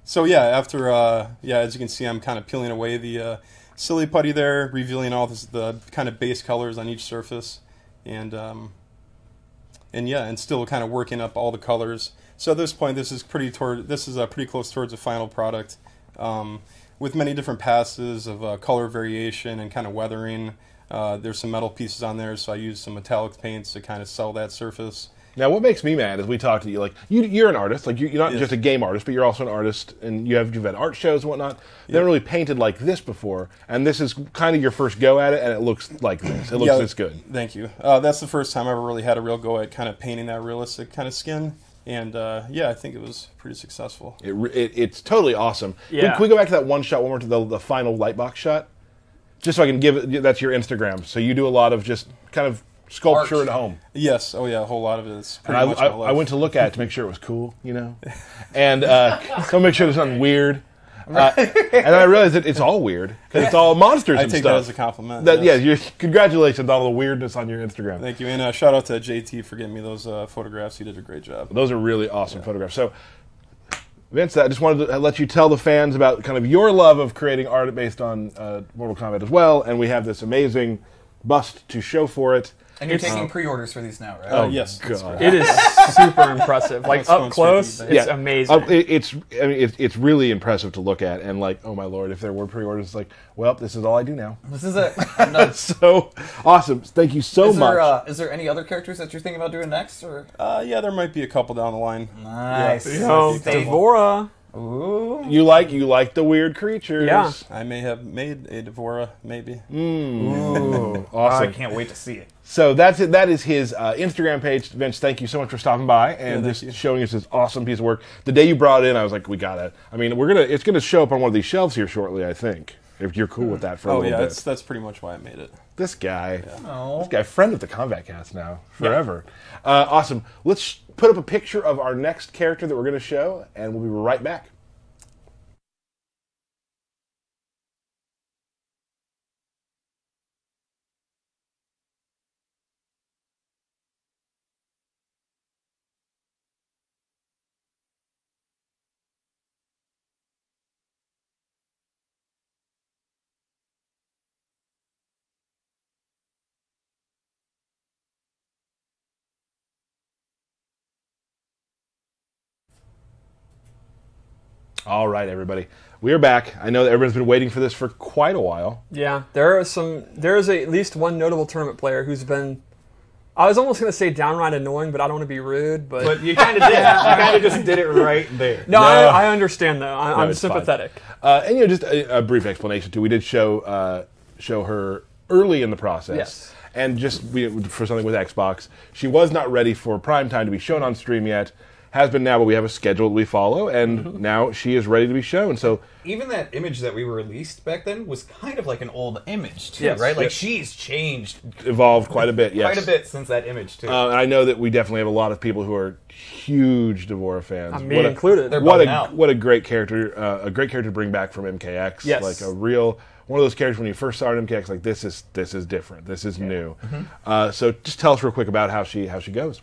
So yeah, after as you can see, I'm kind of peeling away the silly putty there, revealing all the kind of base colors on each surface, and still kind of working up all the colors. So at this point, this is pretty close towards the final product. with many different passes of color variation and kind of weathering. There's some metal pieces on there, so I use some metallic paints to kind of sell that surface. Now, what makes me mad is we talked to you, like, you're an artist, like, you're not Yes. just a game artist, but you're also an artist, and you've had art shows and whatnot. They haven't really painted like this before, and this is kind of your first go at it, and it looks like this. It looks this good. Thank you. That's the first time I ever really had a real go at kind of painting that realistic kind of skin, and yeah, I think it was pretty successful. It's totally awesome. Yeah. Can we go back to that one shot, one more to the final lightbox shot? Just so I can give it, that's your Instagram. So you do a lot of just kind of sculpture Art. at home. Yes. Oh, yeah. A whole lot of it is pretty And much I my life. went to look at it to make sure it was cool, you know? And so make sure there's nothing weird. And then I realized that it's all weird, because it's all monsters I and take stuff. that as a compliment. Yeah, congratulations on all the weirdness on your Instagram. Thank you. And shout out to JT for getting me those photographs. He did a great job. Those are really awesome photographs. So, Vince, I just wanted to let you tell the fans about kind of your love of creating art based on Mortal Kombat as well, and we have this amazing bust to show for it. And you're taking pre-orders for these now, right? Oh, yes. God. It is super impressive. Like, That's up going close, straight to it's amazing. It's really impressive to look at, and like, oh my lord, if there were pre-orders, it's like, well, this is all I do now. This is it. I'm done. So awesome! Thank you so much. Is there any other characters that you're thinking about doing next? Or Yeah, there might be a couple down the line. nice. Yeah. You know, Stable. Devora. Ooh. You like the weird creatures. Yeah. I may have made a Devora, maybe. Ooh. Awesome. I can't wait to see it. So that's it. That is his Instagram page. Vince, thank you so much for stopping by and Yeah, just thank you. showing us this awesome piece of work. The day you brought it in, I was like, we got it. I mean, it's gonna show up on one of these shelves here shortly, I think. If you're cool with that for a Oh, little yeah, bit. that's pretty much why I made it. This guy. Oh. This guy, friend of the Combat Cast now, forever. Awesome. Let's put up a picture of our next character that we're going to show, and we'll be right back. All right, everybody. We are back. I know that everyone's been waiting for this for quite a while. Yeah, there is at least one notable tournament player who's been, I was almost going to say downright annoying, but I don't want to be rude. But you kind of did. You kind of just did it right there. No, I understand though. I'm it's fine. sympathetic. And just a brief explanation too. We did show her early in the process. Yes. And just for something with Xbox, she was not ready for prime time to be shown on stream yet. Has been now, but we have a schedule that we follow, and now she is ready to be shown. So even that image that we released back then was kind of like an old image too, Yes. right? Like Yes. she's changed evolved quite a bit. Yes, quite a bit since that image too. And I know that we definitely have a lot of people who are huge Devora fans. Me included. They're What bugging a out. what a great character! A great character to bring back from MKX. Yes. Like a real one of those characters when you first started MKX. Like this is different. This is new. So just tell us real quick about how she goes.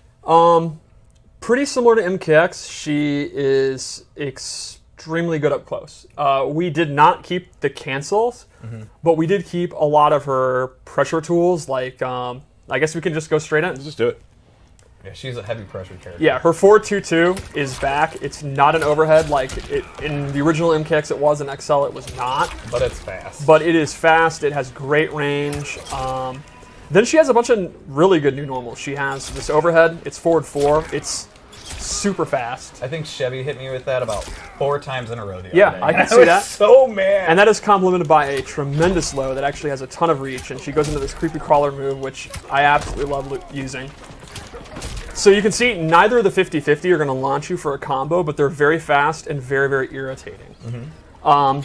Pretty similar to MKX, she is extremely good up close. We did not keep the cancels, but we did keep a lot of her pressure tools. Like, I guess we can just go straight in. Let's just do it. Yeah, she's a heavy pressure character. Yeah, her 4.22 is back. It's not an overhead like in the original MKX it was, in XL it was not. But it's fast. But it is fast, it has great range. Then she has a bunch of really good new normals. She has this overhead, it's forward 4, it's super fast. I think Chevy hit me with that about 4 times in a row the other Yeah, day. I can I see was that. so mad. And that is complemented by a tremendous low that actually has a ton of reach, and she goes into this creepy crawler move, which I absolutely love using. So you can see neither of the 50-50 are going to launch you for a combo, but they're very fast and very, very irritating.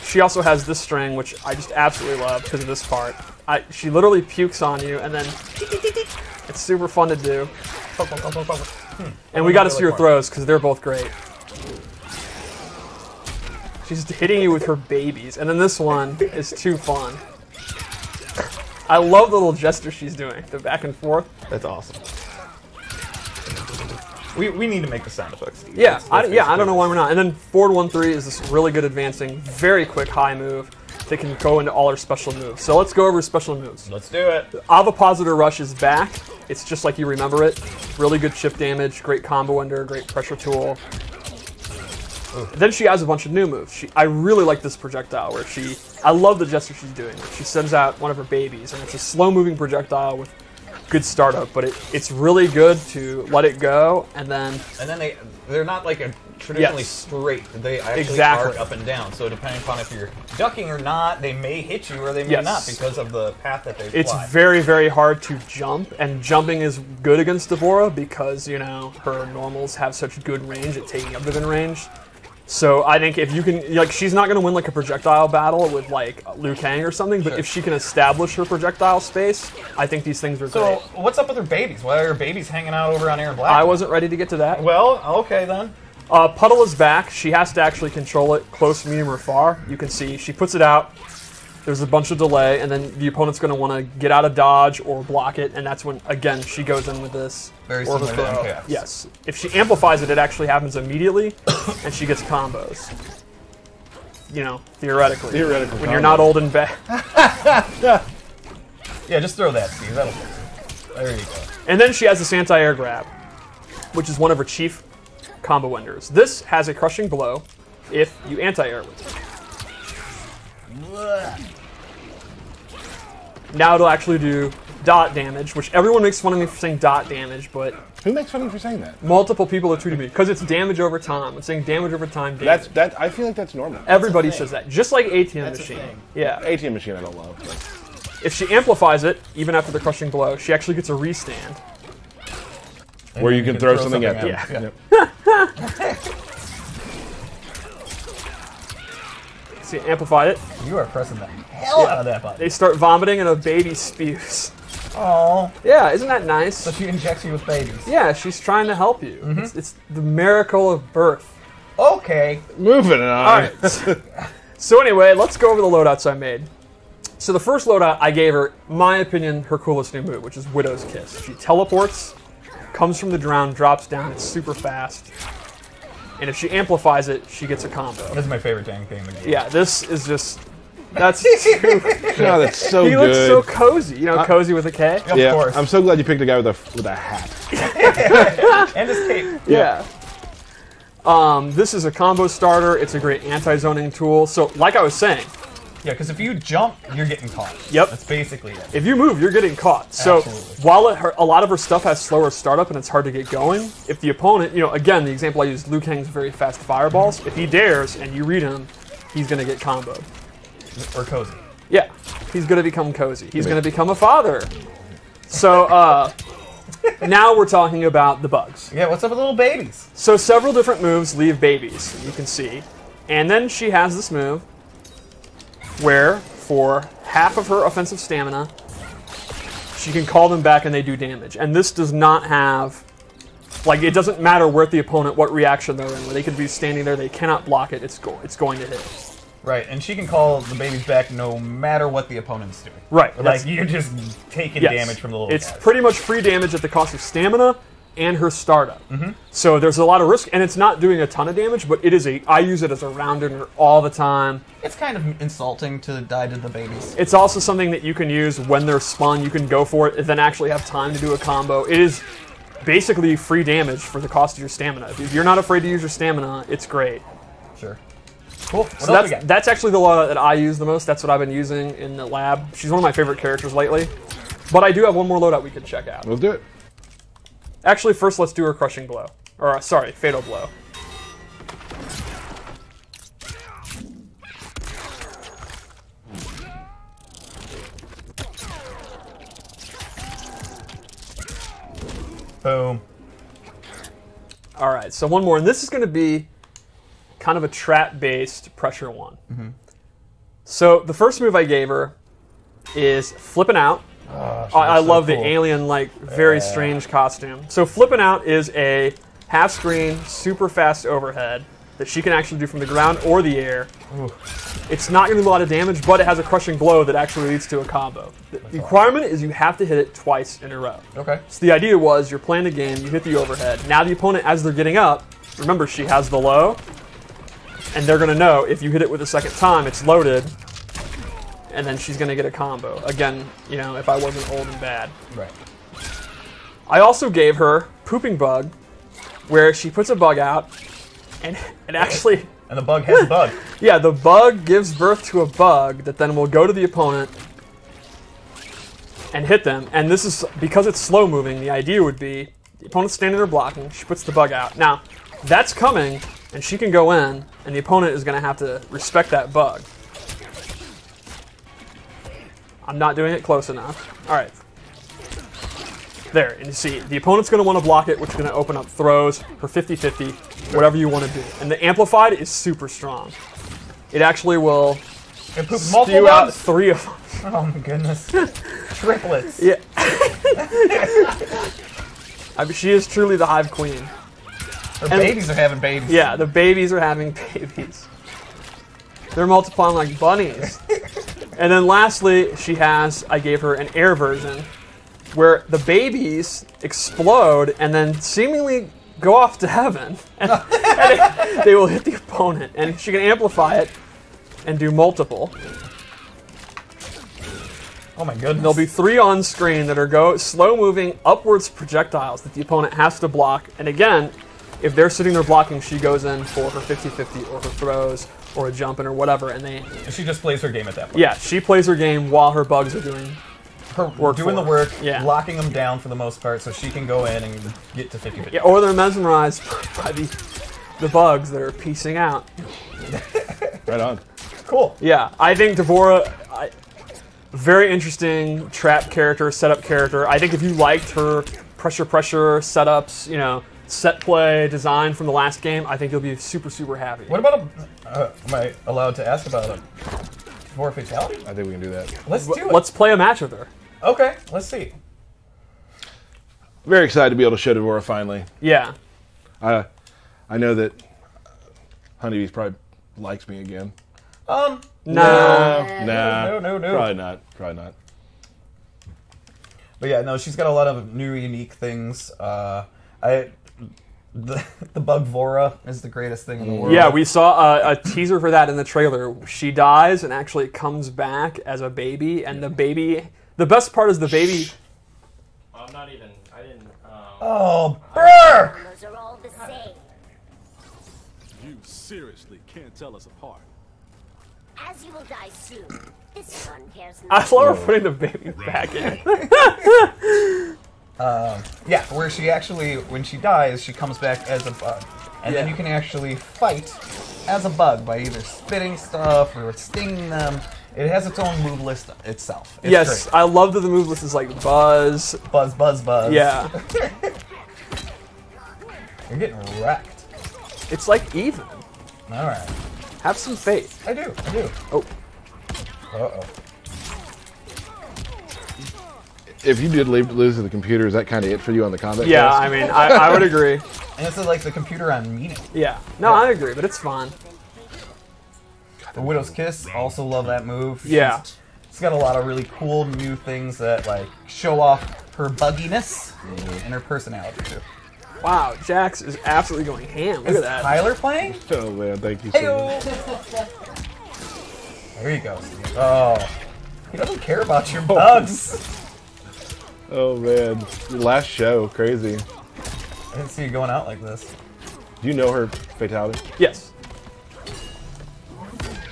She also has this string, which I just absolutely love because of this part. She literally pukes on you, and then it's super fun to do. And we got to see her throws because they're both great. She's hitting you with her babies, and then this one is too fun. I love the little gesture she's doing, the back and forth. That's awesome. We need to make the sound effects, Steve. Yeah, I don't basically know why we're not. And then forward 1-3 is this really good advancing, very quick high move that can go into all her special moves. So let's go over special moves. Let's do it. Ovipositor Rush is back. It's just like you remember it. Really good chip damage, great combo ender, great pressure tool. Then she has a bunch of new moves. I really like this projectile where I love the gesture she's doing. She sends out one of her babies, and it's a slow-moving projectile with good startup, but it's really good to let it go, and then they're not like a traditionally straight. They actually arc up and down. So depending upon if you're ducking or not, they may hit you or they may not because of the path that they fly. It's very, very hard to jump, and jumping is good against D'Vorah because her normals have such good range at taking up within range. So I think if you can, she's not going to win like a projectile battle with like Liu Kang or something, but if she can establish her projectile space, I think these things are great. So what's up with her babies? Why are her babies hanging out over on Aaron Black? I wasn't ready to get to that. Well, okay then. Puddle is back. She has to actually control it close, medium, or far. You can see she puts it out. There's a bunch of delay, and then the opponent's going to want to get out of dodge or block it, and that's when, again, she goes in with this. Very similar to MKX. Yes. If she amplifies it, it actually happens immediately, and she gets combos. Theoretically. When you're not old and bad. Yeah, just throw that, Steve. That'll fix it. There you go. And then she has this anti-air grab, which is one of her chief combo enders. This has a crushing blow if you anti-air with it. Now it'll actually do dot damage, which everyone makes fun of me for saying dot damage, but... Who makes fun of you for saying that? Multiple people are tweeting me, because it's damage over time. I'm saying damage over time damage. I feel like that's normal. Everybody says that, just like ATM Machine. Yeah. ATM Machine I don't love. But. If she amplifies it, even after the crushing blow, she actually gets a restand. Where you can throw something at them. Yeah. See, amplified it. You are pressing the hell out of that button. They start vomiting and a baby spews. Oh. Yeah, isn't that nice? So she injects you with babies. Yeah, she's trying to help you. It's the miracle of birth. Okay. Moving on. All right. So anyway, let's go over the loadouts I made. So the first loadout I gave her, my opinion, her coolest new move, which is Widow's Kiss. She teleports, comes from the ground, drops down, it's super fast. And if she amplifies it, she gets a combo. This is my favorite dang thing in the game. Yeah, this is just... That's that's so he good. looks so cozy. Cozy with a K? Of course. I'm so glad you picked a guy with a hat. And his cape. Yeah. This is a combo starter. It's a great anti-zoning tool. So, like I was saying... Yeah, because if you jump, you're getting caught. Yep. That's basically it. If you move, you're getting caught. So while a lot of her stuff has slower startup and it's hard to get going, if the opponent, again, the example I used, Liu Kang's very fast fireballs. If he dares and you read him, he's going to get comboed. Or cozy. Yeah. He's going to become cozy. He's going to become a father. So now we're talking about the bugs. Yeah, what's up with little babies? So several different moves leave babies, you can see. And then she has this move where, for half of her offensive stamina, she can call them back and they do damage. And this does not have... it doesn't matter where the opponent, what reaction they're in. Where they could be standing there, they cannot block it, it's going to hit. Right, and she can call the babies back no matter what the opponent's doing. Right. You're just taking damage from the little guys. It's pretty much free damage at the cost of stamina and her startup. So there's a lot of risk, and it's not doing a ton of damage, but it is I use it as a rounder all the time. It's kind of insulting to die to the babies. It's also something that you can use when they're spun. You can go for it and then actually have time to do a combo. It is basically free damage for the cost of your stamina. If you're not afraid to use your stamina, it's great. Sure. Cool. So that's actually the loadout that I use the most. That's what I've been using in the lab. She's one of my favorite characters lately. But I do have one more loadout we can check out. We'll do it. Actually, first let's do her crushing blow. Or, sorry, fatal blow. Boom. Alright, so one more. And this is going to be kind of a trap-based pressure one. So the first move I gave her is Flippin' Out. I love the alien, very strange costume. So Flippin' Out is a half-screen, super fast overhead that she can actually do from the ground or the air. It's not going to do a lot of damage, but it has a crushing blow that actually leads to a combo. The requirement is you have to hit it twice in a row. Okay. So the idea was you're playing the game, you hit the overhead. Now the opponent, as they're getting up, remember she has the low, and they're going to know if you hit it with a second time, it's loaded, and then she's going to get a combo. Again, if I wasn't old and bad. Right. I also gave her Pooping Bug, where she puts a bug out, And it actually... And the bug has a bug. Yeah, the bug gives birth to a bug that then will go to the opponent and hit them. And this is, because it's slow moving, the idea would be the opponent's standing there blocking, she puts the bug out. Now, that's coming, and she can go in, and the opponent is going to have to respect that bug. I'm not doing it close enough. All right. There, and you see, the opponent's going to want to block it, which is going to open up throws for 50-50, whatever you want to do. And the Amplified is super strong. It actually will spew out 3 of them. Oh my goodness. Triplets. Yeah. I mean, she is truly the Hive Queen. Her babies are having babies. Yeah, the babies are having babies. They're multiplying like bunnies. And then lastly, she has, I gave her an air version, where the babies explode and then seemingly go off to heaven. And they will hit the opponent. And she can amplify it and do multiple. Oh my goodness. There'll be 3 on screen that are slow-moving upwards projectiles that the opponent has to block. And again, if they're sitting there blocking, she goes in for her 50-50 or her throws or a jumping or whatever. And she just plays her game at that point. Yeah, she plays her game while her bugs are doing the work, yeah. locking them down for the most part, so she can go in and get to 50-50. Yeah, or they're mesmerized by the bugs that are piecing out. Right on. Cool. Yeah, I think D'Vorah, very interesting trap character, setup character. I think if you liked her pressure setups, you know, set play design from the last game, I think you'll be super, super happy. What about am I allowed to ask about a D'Vorah fatality? I think we can do that. Let's do it. Let's play a match with her. Okay, let's see. Very excited to be able to show D'Vorah finally. Yeah. I know that Honeybees probably likes me again. No. No. Probably not. But yeah, no, she's got a lot of new, unique things. The bug Vora is the greatest thing in the world. Yeah, we saw a teaser for that in the trailer. She dies and actually comes back as a baby, and the best part is the baby... I didn't... Oh, brr! Those are all the same. You seriously can't tell us apart. As you will die soon, this one cares I not. love her putting the baby back in. Yeah, where she actually, when she dies, she comes back as a bug. And then you can actually fight as a bug by either spitting stuff or stinging them. It has its own move list itself. It's yes, great. I love that the move list is like buzz. Buzz, buzz, buzz. Yeah. You're getting wrecked. It's like even. Alright. Have some faith. I do. Oh. Uh-oh. If you did lose to the computer, is that kind of it for you on the combat? Yeah, cast? I mean, I would agree. And this is like the computer on meeting. Yeah. No, I agree, but it's fine. The Widow's Kiss, also love that move. Yeah. It's got a lot of really cool new things that like show off her bugginess and her personality too. Wow, Jax is absolutely going ham. Look at that. Tyler playing? Oh man, thank you so much. There you go. Oh, he doesn't care about your bugs. Oh man, your last show, crazy. I didn't see you going out like this. Do you know her fatality? Yes.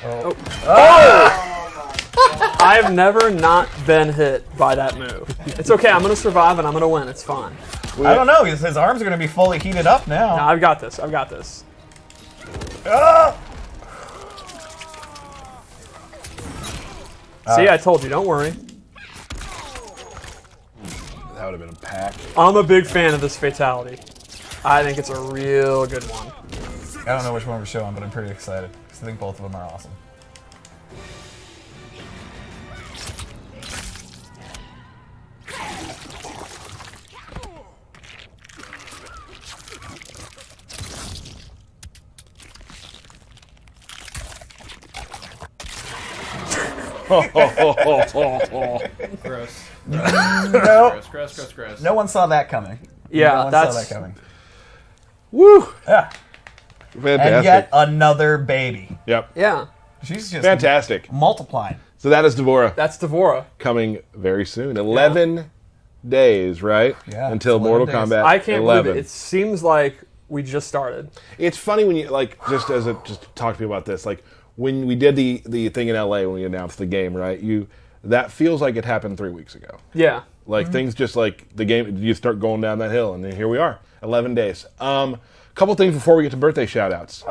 Oh. I've never not been hit by that move. It's okay, I'm going to survive and I'm going to win. It's fine. I don't know. His arms are going to be fully heated up now. No, I've got this. See, I told you, don't worry. That would have been a pack. I'm a big fan of this fatality. I think it's a real good one. I don't know which one we're showing, but I'm pretty excited because I think both of them are awesome. Gross. No. Gross. No one saw that coming. Yeah, no one that's... saw that coming. Woo! Yeah. Fantastic. And yet another baby. Yep. Yeah. She's just fantastic. Multiplying. So that is D'Vorah. That's D'Vorah. Coming very soon. 11 days, right? Yeah. Until 11 Mortal days. Kombat. I can't 11. believe it. It seems like we just started. It's funny when you like just to talk to people about this. Like when we did the thing in LA when we announced the game, right? That feels like it happened 3 weeks ago. Yeah. Like things just like the game, you start going down that hill, and then here we are, 11 days. Couple things before we get to birthday shout-outs.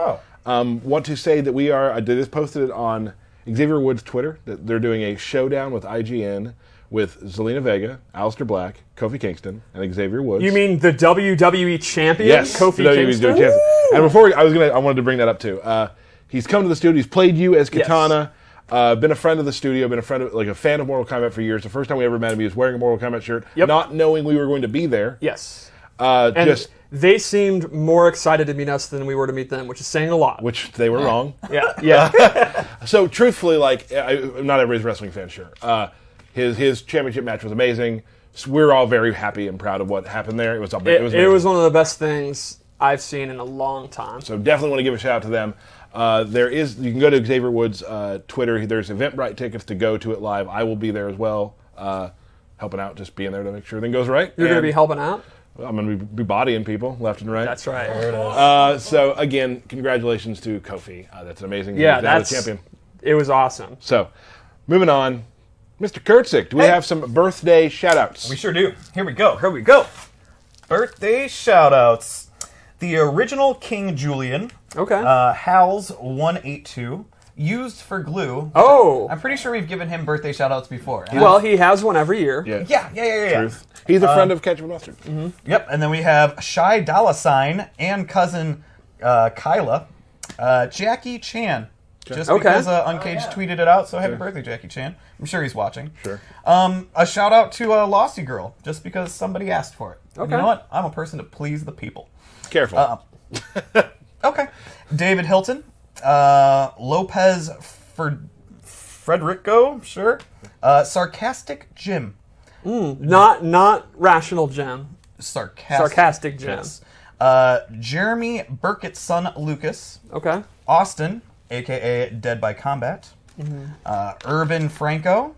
Want to say that I just posted it on Xavier Woods' Twitter, that they're doing a showdown with IGN with Zelina Vega, Aleister Black, Kofi Kingston, and Xavier Woods. You mean the WWE champion, yes, Kofi Kingston? Champion. And before I wanted to bring that up too. He's come to the studio. He's played you as Kitana. Yes. Been a friend of the studio. Been a fan of Mortal Kombat for years. The first time we ever met him, he was wearing a Mortal Kombat shirt, not knowing we were going to be there. Yes. They seemed more excited to meet us than we were to meet them, which is saying a lot. Which they were wrong. Yeah. So truthfully, not everybody's a wrestling fan, sure. His championship match was amazing. So we're all very happy and proud of what happened there. It was one of the best things I've seen in a long time. So definitely want to give a shout out to them. You can go to Xavier Woods' Twitter. There's Eventbrite tickets to go to it live. I will be there as well, helping out, just being there to make sure everything goes right. You're going to be helping out? I'm going to be bodying people left and right. That's right. There it is. So again, congratulations to Kofi. That's amazing. Yeah, that's champion. It was awesome. So, moving on, Mr. Kurtzik, do we have some birthday shout-outs? We sure do. Here we go. Birthday shout-outs. The original King Julian. Okay. Hal's 182. Used for glue. Oh. I'm pretty sure we've given him birthday shout-outs before. Well, he has one every year. Yeah. Truth. He's a friend of Ketchup and Mustard. Mm-hmm. Yep, and then we have Shy Dollar Sign and cousin Kyla. Jackie Chan. Just because Uncaged tweeted it out, so happy birthday, Jackie Chan. I'm sure he's watching. Sure. A shout out to Losty Girl, just because somebody asked for it. Okay. You know what? I'm a person to please the people. Careful. Okay. David Hilton. Lopez Frederico, sure. Sarcastic Jim. Not Rational Jim. Sarcastic Jim. Yes. Jeremy Burkett's son, Lucas. Okay. Austin, a.k.a. Dead by Combat. Urban Franco.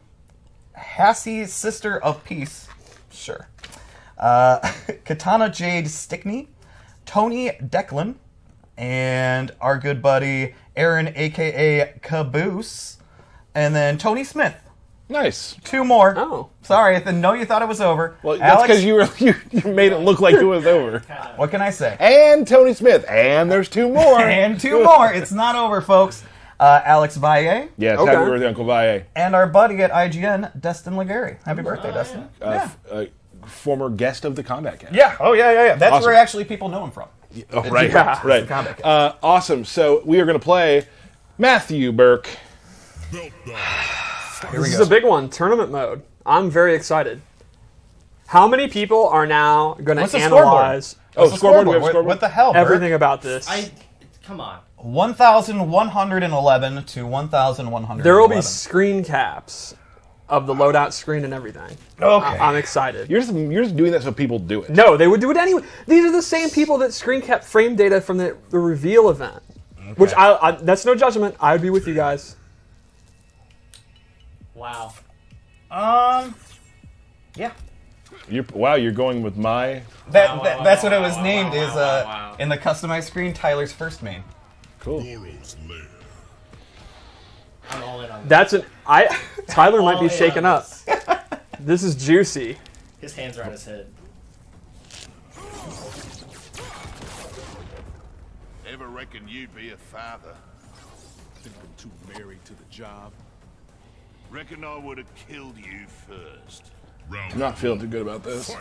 Hassie's Sister of Peace. Sure. Kitana Jade Stickney. Tony Declan. And our good buddy, Aaron, a.k.a. Caboose. And then Tony Smith. Nice. 2 more. Oh. Sorry, I know you thought it was over. Well, that's because you made it look like it was over. What can I say? And Tony Smith. And there's 2 more. And 2 more. It's not over, folks. Alex Valle. Yes, happy birthday, Uncle Valle. And our buddy at IGN, Destin Legary. Happy birthday, Destin. Former guest of the Combat Cast. Yeah. Oh, yeah. That's awesome. where actually people know him from. Oh, right. Awesome. So we are going to play Matthew Burke. This is a big one. Tournament mode. I'm very excited. How many people are now going to analyze? Scoreboard. What the hell, Burke? Everything about this. Come on. 1,111 to 1,111. There will be screen caps of the loadout screen and everything. Okay. I'm excited. You're just doing that so people do it. No, they would do it anyway. These are the same people that screen cap frame data from the reveal event. Okay. Which, that's no judgment. I would be with you guys. Wow. Yeah. You're going with my... That's what it was named, in the customized screen, Tyler's first main. Cool. I'm all in on that. Tyler might be shaken up. This is juicy. His hands are on his head. Ever reckon you'd be a father? Think I'm too married to the job. Reckon I would have killed you first. I'm not feeling too good about this.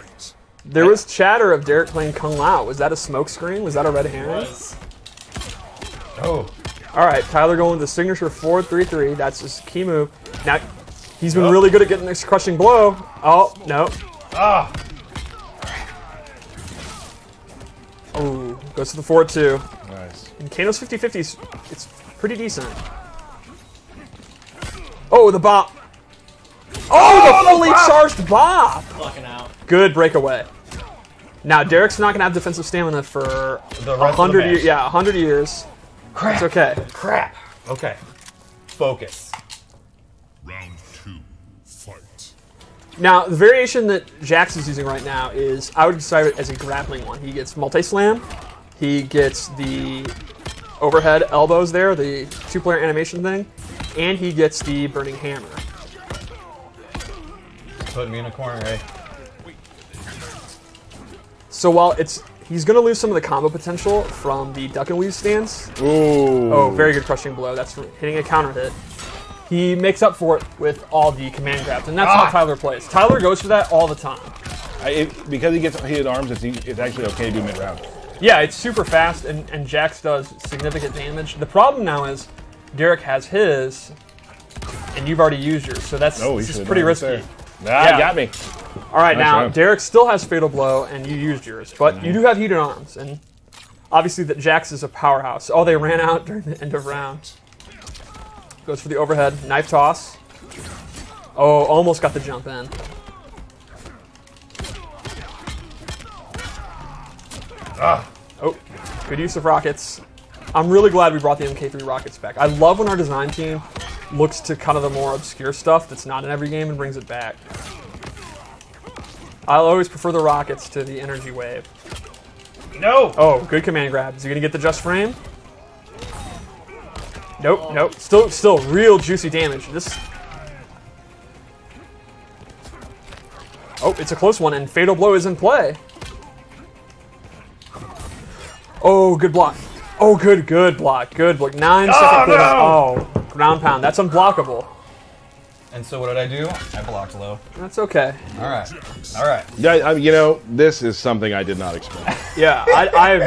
There was chatter of Derek playing Kung Lao. Was that a smoke screen? Was that a red herring? Oh. All right, Tyler going with the signature 4-3-3. That's his key move. Now, he's been really good at getting this crushing blow. Oh, no. Ah. Oh, goes to the 4-2. Nice. And Kano's 50-50, it's pretty decent. Oh, the bop. Oh, the fully charged bop. Fucking out. Good breakaway. Now, Derek's not going to have defensive stamina for the rest 100 of the years. Yeah, 100 years. Crap. It's okay. Crap. Okay. Focus. Round 2, fight. Now, the variation that Jax is using right now is, I would describe it as a grappling one. He gets multi-slam, He gets the overhead elbows there, the 2-player animation thing, and he gets the burning hammer. Put me in a corner, eh? So while he's going to lose some of the combo potential from the duck and weave stance. Ooh. Oh, very good crushing blow. That's hitting a counter hit. He makes up for it with all the command grabs, and that's how Tyler plays. Tyler goes for that all the time. Because he gets heated arms, it's actually okay to do mid-round. Yeah, it's super fast, and Jax does significant damage. The problem now is Derek has his, and you've already used yours, so that's just pretty risky. Nah, got me. All right, Nice now round. Derek still has Fatal Blow, and you used yours, but you do have heated arms, and obviously that Jax is a powerhouse. Oh, they ran out during the end of round. Goes for the overhead, knife toss. Oh, almost got the jump in. Oh, good use of rockets. I'm really glad we brought the MK3 rockets back. I love when our design team looks to kind of the more obscure stuff that's not in every game and brings it back. I'll always prefer the rockets to the energy wave. No! Oh, good command grab. Is he gonna get the just frame? Nope, nope. Still real juicy damage. Oh, it's a close one, and Fatal Blow is in play. Oh, good block. Oh, good block. Good block. 9 second cooldown. Oh, ground pound. That's unblockable. And so what did I do? I blocked low. That's okay. All right. All right. Yeah, you know, this is something I did not expect. Yeah, I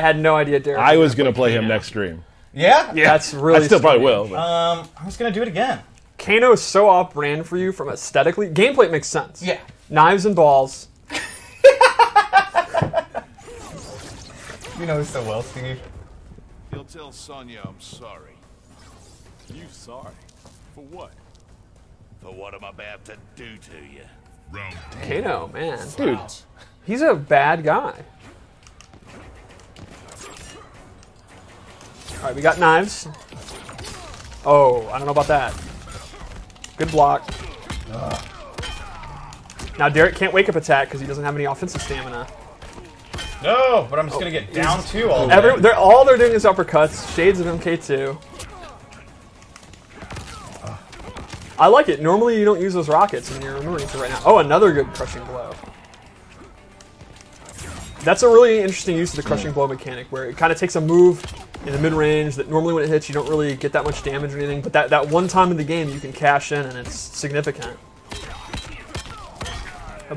had no idea Derek. I was going to play him next stream. Yeah? Yeah, that's really I still probably strange. will. But. I was going to do it again. Kano is so off-brand for you from aesthetically. Gameplay makes sense. Yeah. Knives and balls. You know so well, Steve. He'll tell Sonya I'm sorry. You sorry? For what? For what I'm about to do to you. Kano, man. Dude, he's a bad guy. All right, we got knives. Oh, I don't know about that. Good block. Now Derek can't wake up attack because he doesn't have any offensive stamina. No, but I'm just going to get down 2 all day. All they're doing is uppercuts, shades of MK2. I like it. Normally you don't use those rockets, and you're remembering to right now. Oh, another good crushing blow. That's a really interesting use of the crushing blow mechanic, where it kind of takes a move in the mid-range that normally when it hits you don't really get that much damage or anything, but that one time in the game you can cash in, and it's significant.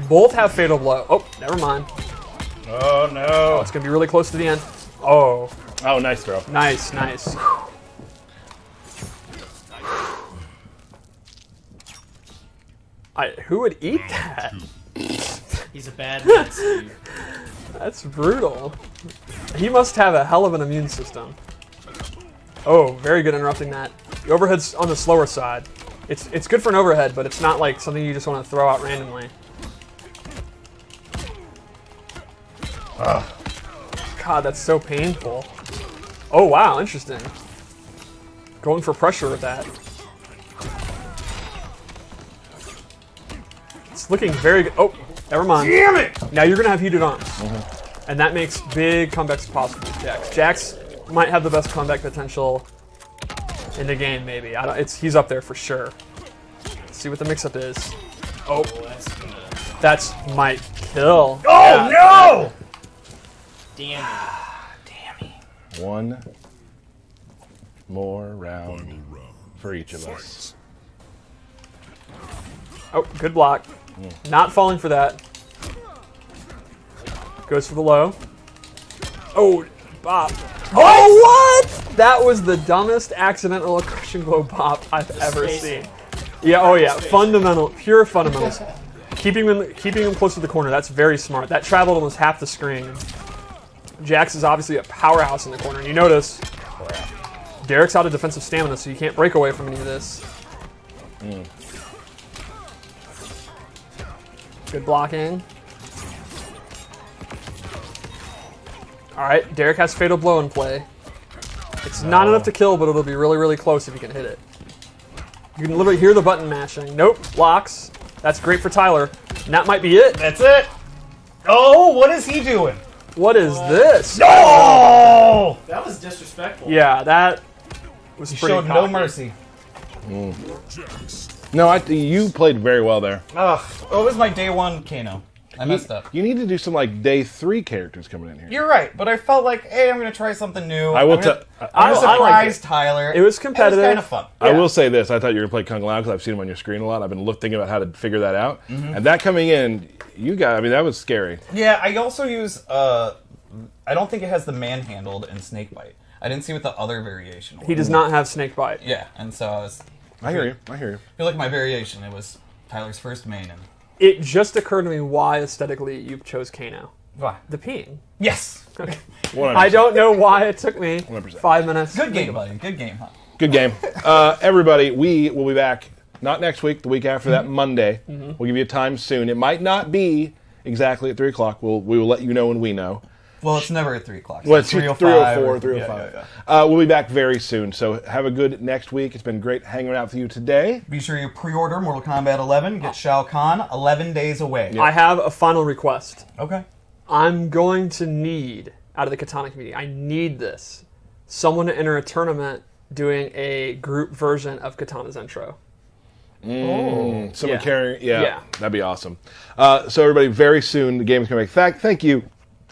Both have Fatal Blow. Oh, never mind. Oh, no. Oh, it's going to be really close to the end. Oh. Oh, nice throw. Nice, nice. Who would eat that? He's a bad man, Steve. That's brutal. He must have a hell of an immune system. Oh, very good interrupting that. The overhead's on the slower side. It's good for an overhead, but it's not like something you just want to throw out randomly. God, that's so painful. Oh, wow, interesting. Going for pressure with that. It's looking very good. Oh, never mind. Damn it! Now you're going to have heated arms. And that makes big comebacks possible with Jax. Jax might have the best comeback potential in the game, maybe. He's up there for sure. Let's see what the mix-up is. Oh, that's might kill. Oh, no! Damn. One more round for each of us. Oh, good block. Not falling for that. Goes for the low. Oh, bop. Oh, what? That was the dumbest accidental crushing blow bop I've ever seen. Yeah, oh yeah, fundamental, pure fundamentals. Keeping him close to the corner, that's very smart. That traveled almost half the screen. Jax is obviously a powerhouse in the corner, and you notice Derek's out of defensive stamina, so you can't break away from any of this. Good blocking. Alright, Derek has Fatal Blow in play. It's not enough to kill, but it'll be really, really close if you can hit it. You can literally hear the button mashing. Nope, blocks. That's great for Tyler. And that might be it. That's it. Oh, what is he doing? What is this? No! That was disrespectful. Yeah, that was He pretty showed no cocky. mercy. No, you played very well there. Ugh. Oh, it was my day one Kano. I messed up. You need to do some like day 3 characters coming in here. You're right, but I felt like, hey, I'm going to try something new. I will I'm gonna I surprise like it. Tyler. It was competitive. It was kind of fun. I will say this: I thought you were going to play Kung Lao because I've seen him on your screen a lot. I've been thinking about how to figure that out, and that coming in, I mean, that was scary. Yeah, I also use. I don't think it has the manhandled and snakebite. I didn't see what the other variation was. He does not have snakebite. Yeah, and so I was. I hear you. I feel like my variation. It was Tyler's first main. And It just occurred to me why aesthetically you chose Kano. why? The peeing. Yes. Okay. 100%. I don't know why it took me 100%. 5 minutes. Good game, buddy. Good game, huh? Good game. Everybody, we will be back not next week, the week after that, Monday. We'll give you a time soon. It might not be exactly at 3 o'clock. We will let you know when we know. Well, it's never at 3 o'clock. Well, it's 3:05 3:04, 3:05. We'll be back very soon. So have a good next week. It's been great hanging out with you today. Be sure you pre-order Mortal Kombat 11. Get Shao Kahn 11 days away. I have a final request. Okay. I'm going to need, out of the Kitana community, I need this. Someone to enter a tournament doing a group version of Kitana's intro. Someone carrying, Yeah. That'd be awesome. So everybody, very soon the game is coming back. Thank you,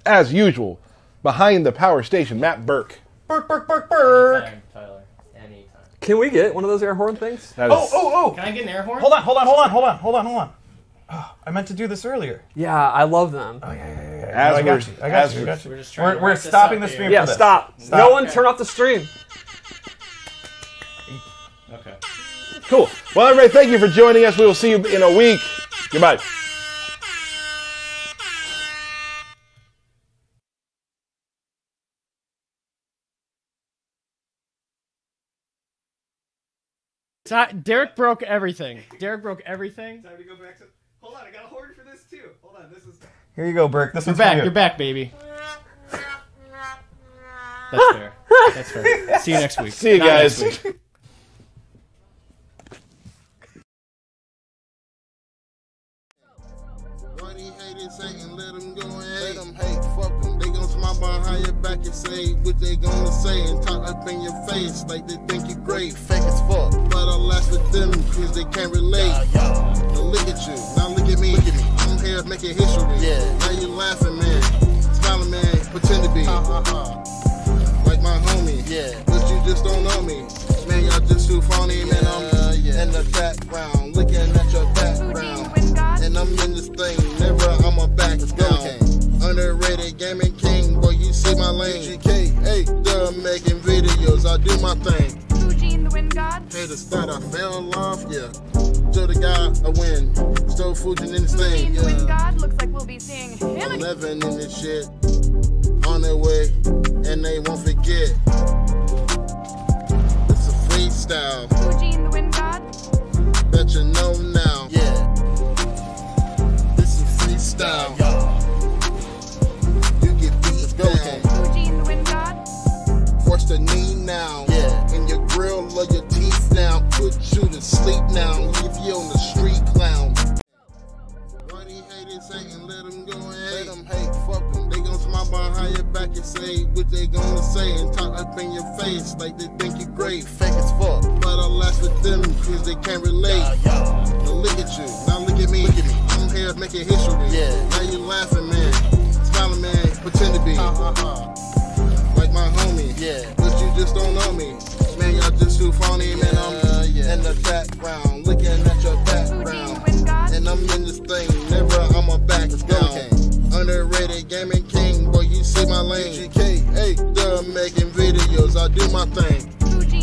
as usual, behind the power station, Matt Burke. Burke. Anytime, Tyler. Anytime. Can we get one of those air horn things? That is- Oh. Can I get an air horn? Hold on. Oh, I meant to do this earlier. Yeah, I love them. Oh, yeah. As I we're- got you. We're just trying to We're wrap this stopping up the here. stream Yeah, for this. stop. No one turn off the stream. Okay. Cool. Well, everybody, thank you for joining us. We will see you in a week. Goodbye. Derek broke everything. Time to go back to... Hold on, I got a horn for this too. Hold on, this is... Here you go, Burke. This You're one's back. for you. You're back, baby. That's fair. That's fair. See you next week. See you Not guys. next week. Why these haters hating, let them go and hate. Let them hate, fuck them. They gon' smile behind your back and say what they gonna say and talk up in your face like they think you great. Fake as fuck, but I laugh with them cause they can't relate. Now look at you, now look at me. I'm here making history. Now you laughing, man. Smiling, man. Pretend to be like my homie. But you just don't know me. Man, y'all just too phony, man. I'm in the background, looking at your background. And I'm in this thing, never on my back down. Underrated gaming king, boy, you see my lane. Hey, done making videos, I do my thing. Fuji in the wind god. Hey, the start I fell off, Show the guy a win. Still Fuji in this Fuji thing, in the wind god. Looks like we'll be seeing him again. 11 in this shit. On their way, and they won't forget. It's a freestyle. Fuji in the wind god. Bet you know now. This is freestyle. You get beat down. Fuji in the wind god. Force the knee now. In your grill or your teeth now. Put you to sleep now. Leave you on the street clown. Why these haters hating, let them go and hate. Let them hate, fuck them. They gon' smile behind your back and say what they gonna say and talk up in your face like they think you great. Fake as fuck, but I laugh with them cause they can't relate. Now look at you, now look at me. I'm here making history. Now you laughing, man. Smiling, man. Pretend to be like my homie. But you just don't know me. Man, y'all just too phony, man. I'm in the background, looking at your background. And I'm in this thing, never on my back down. Underrated gaming king, boy, you see my lane. Hey, done making videos, I do my thing.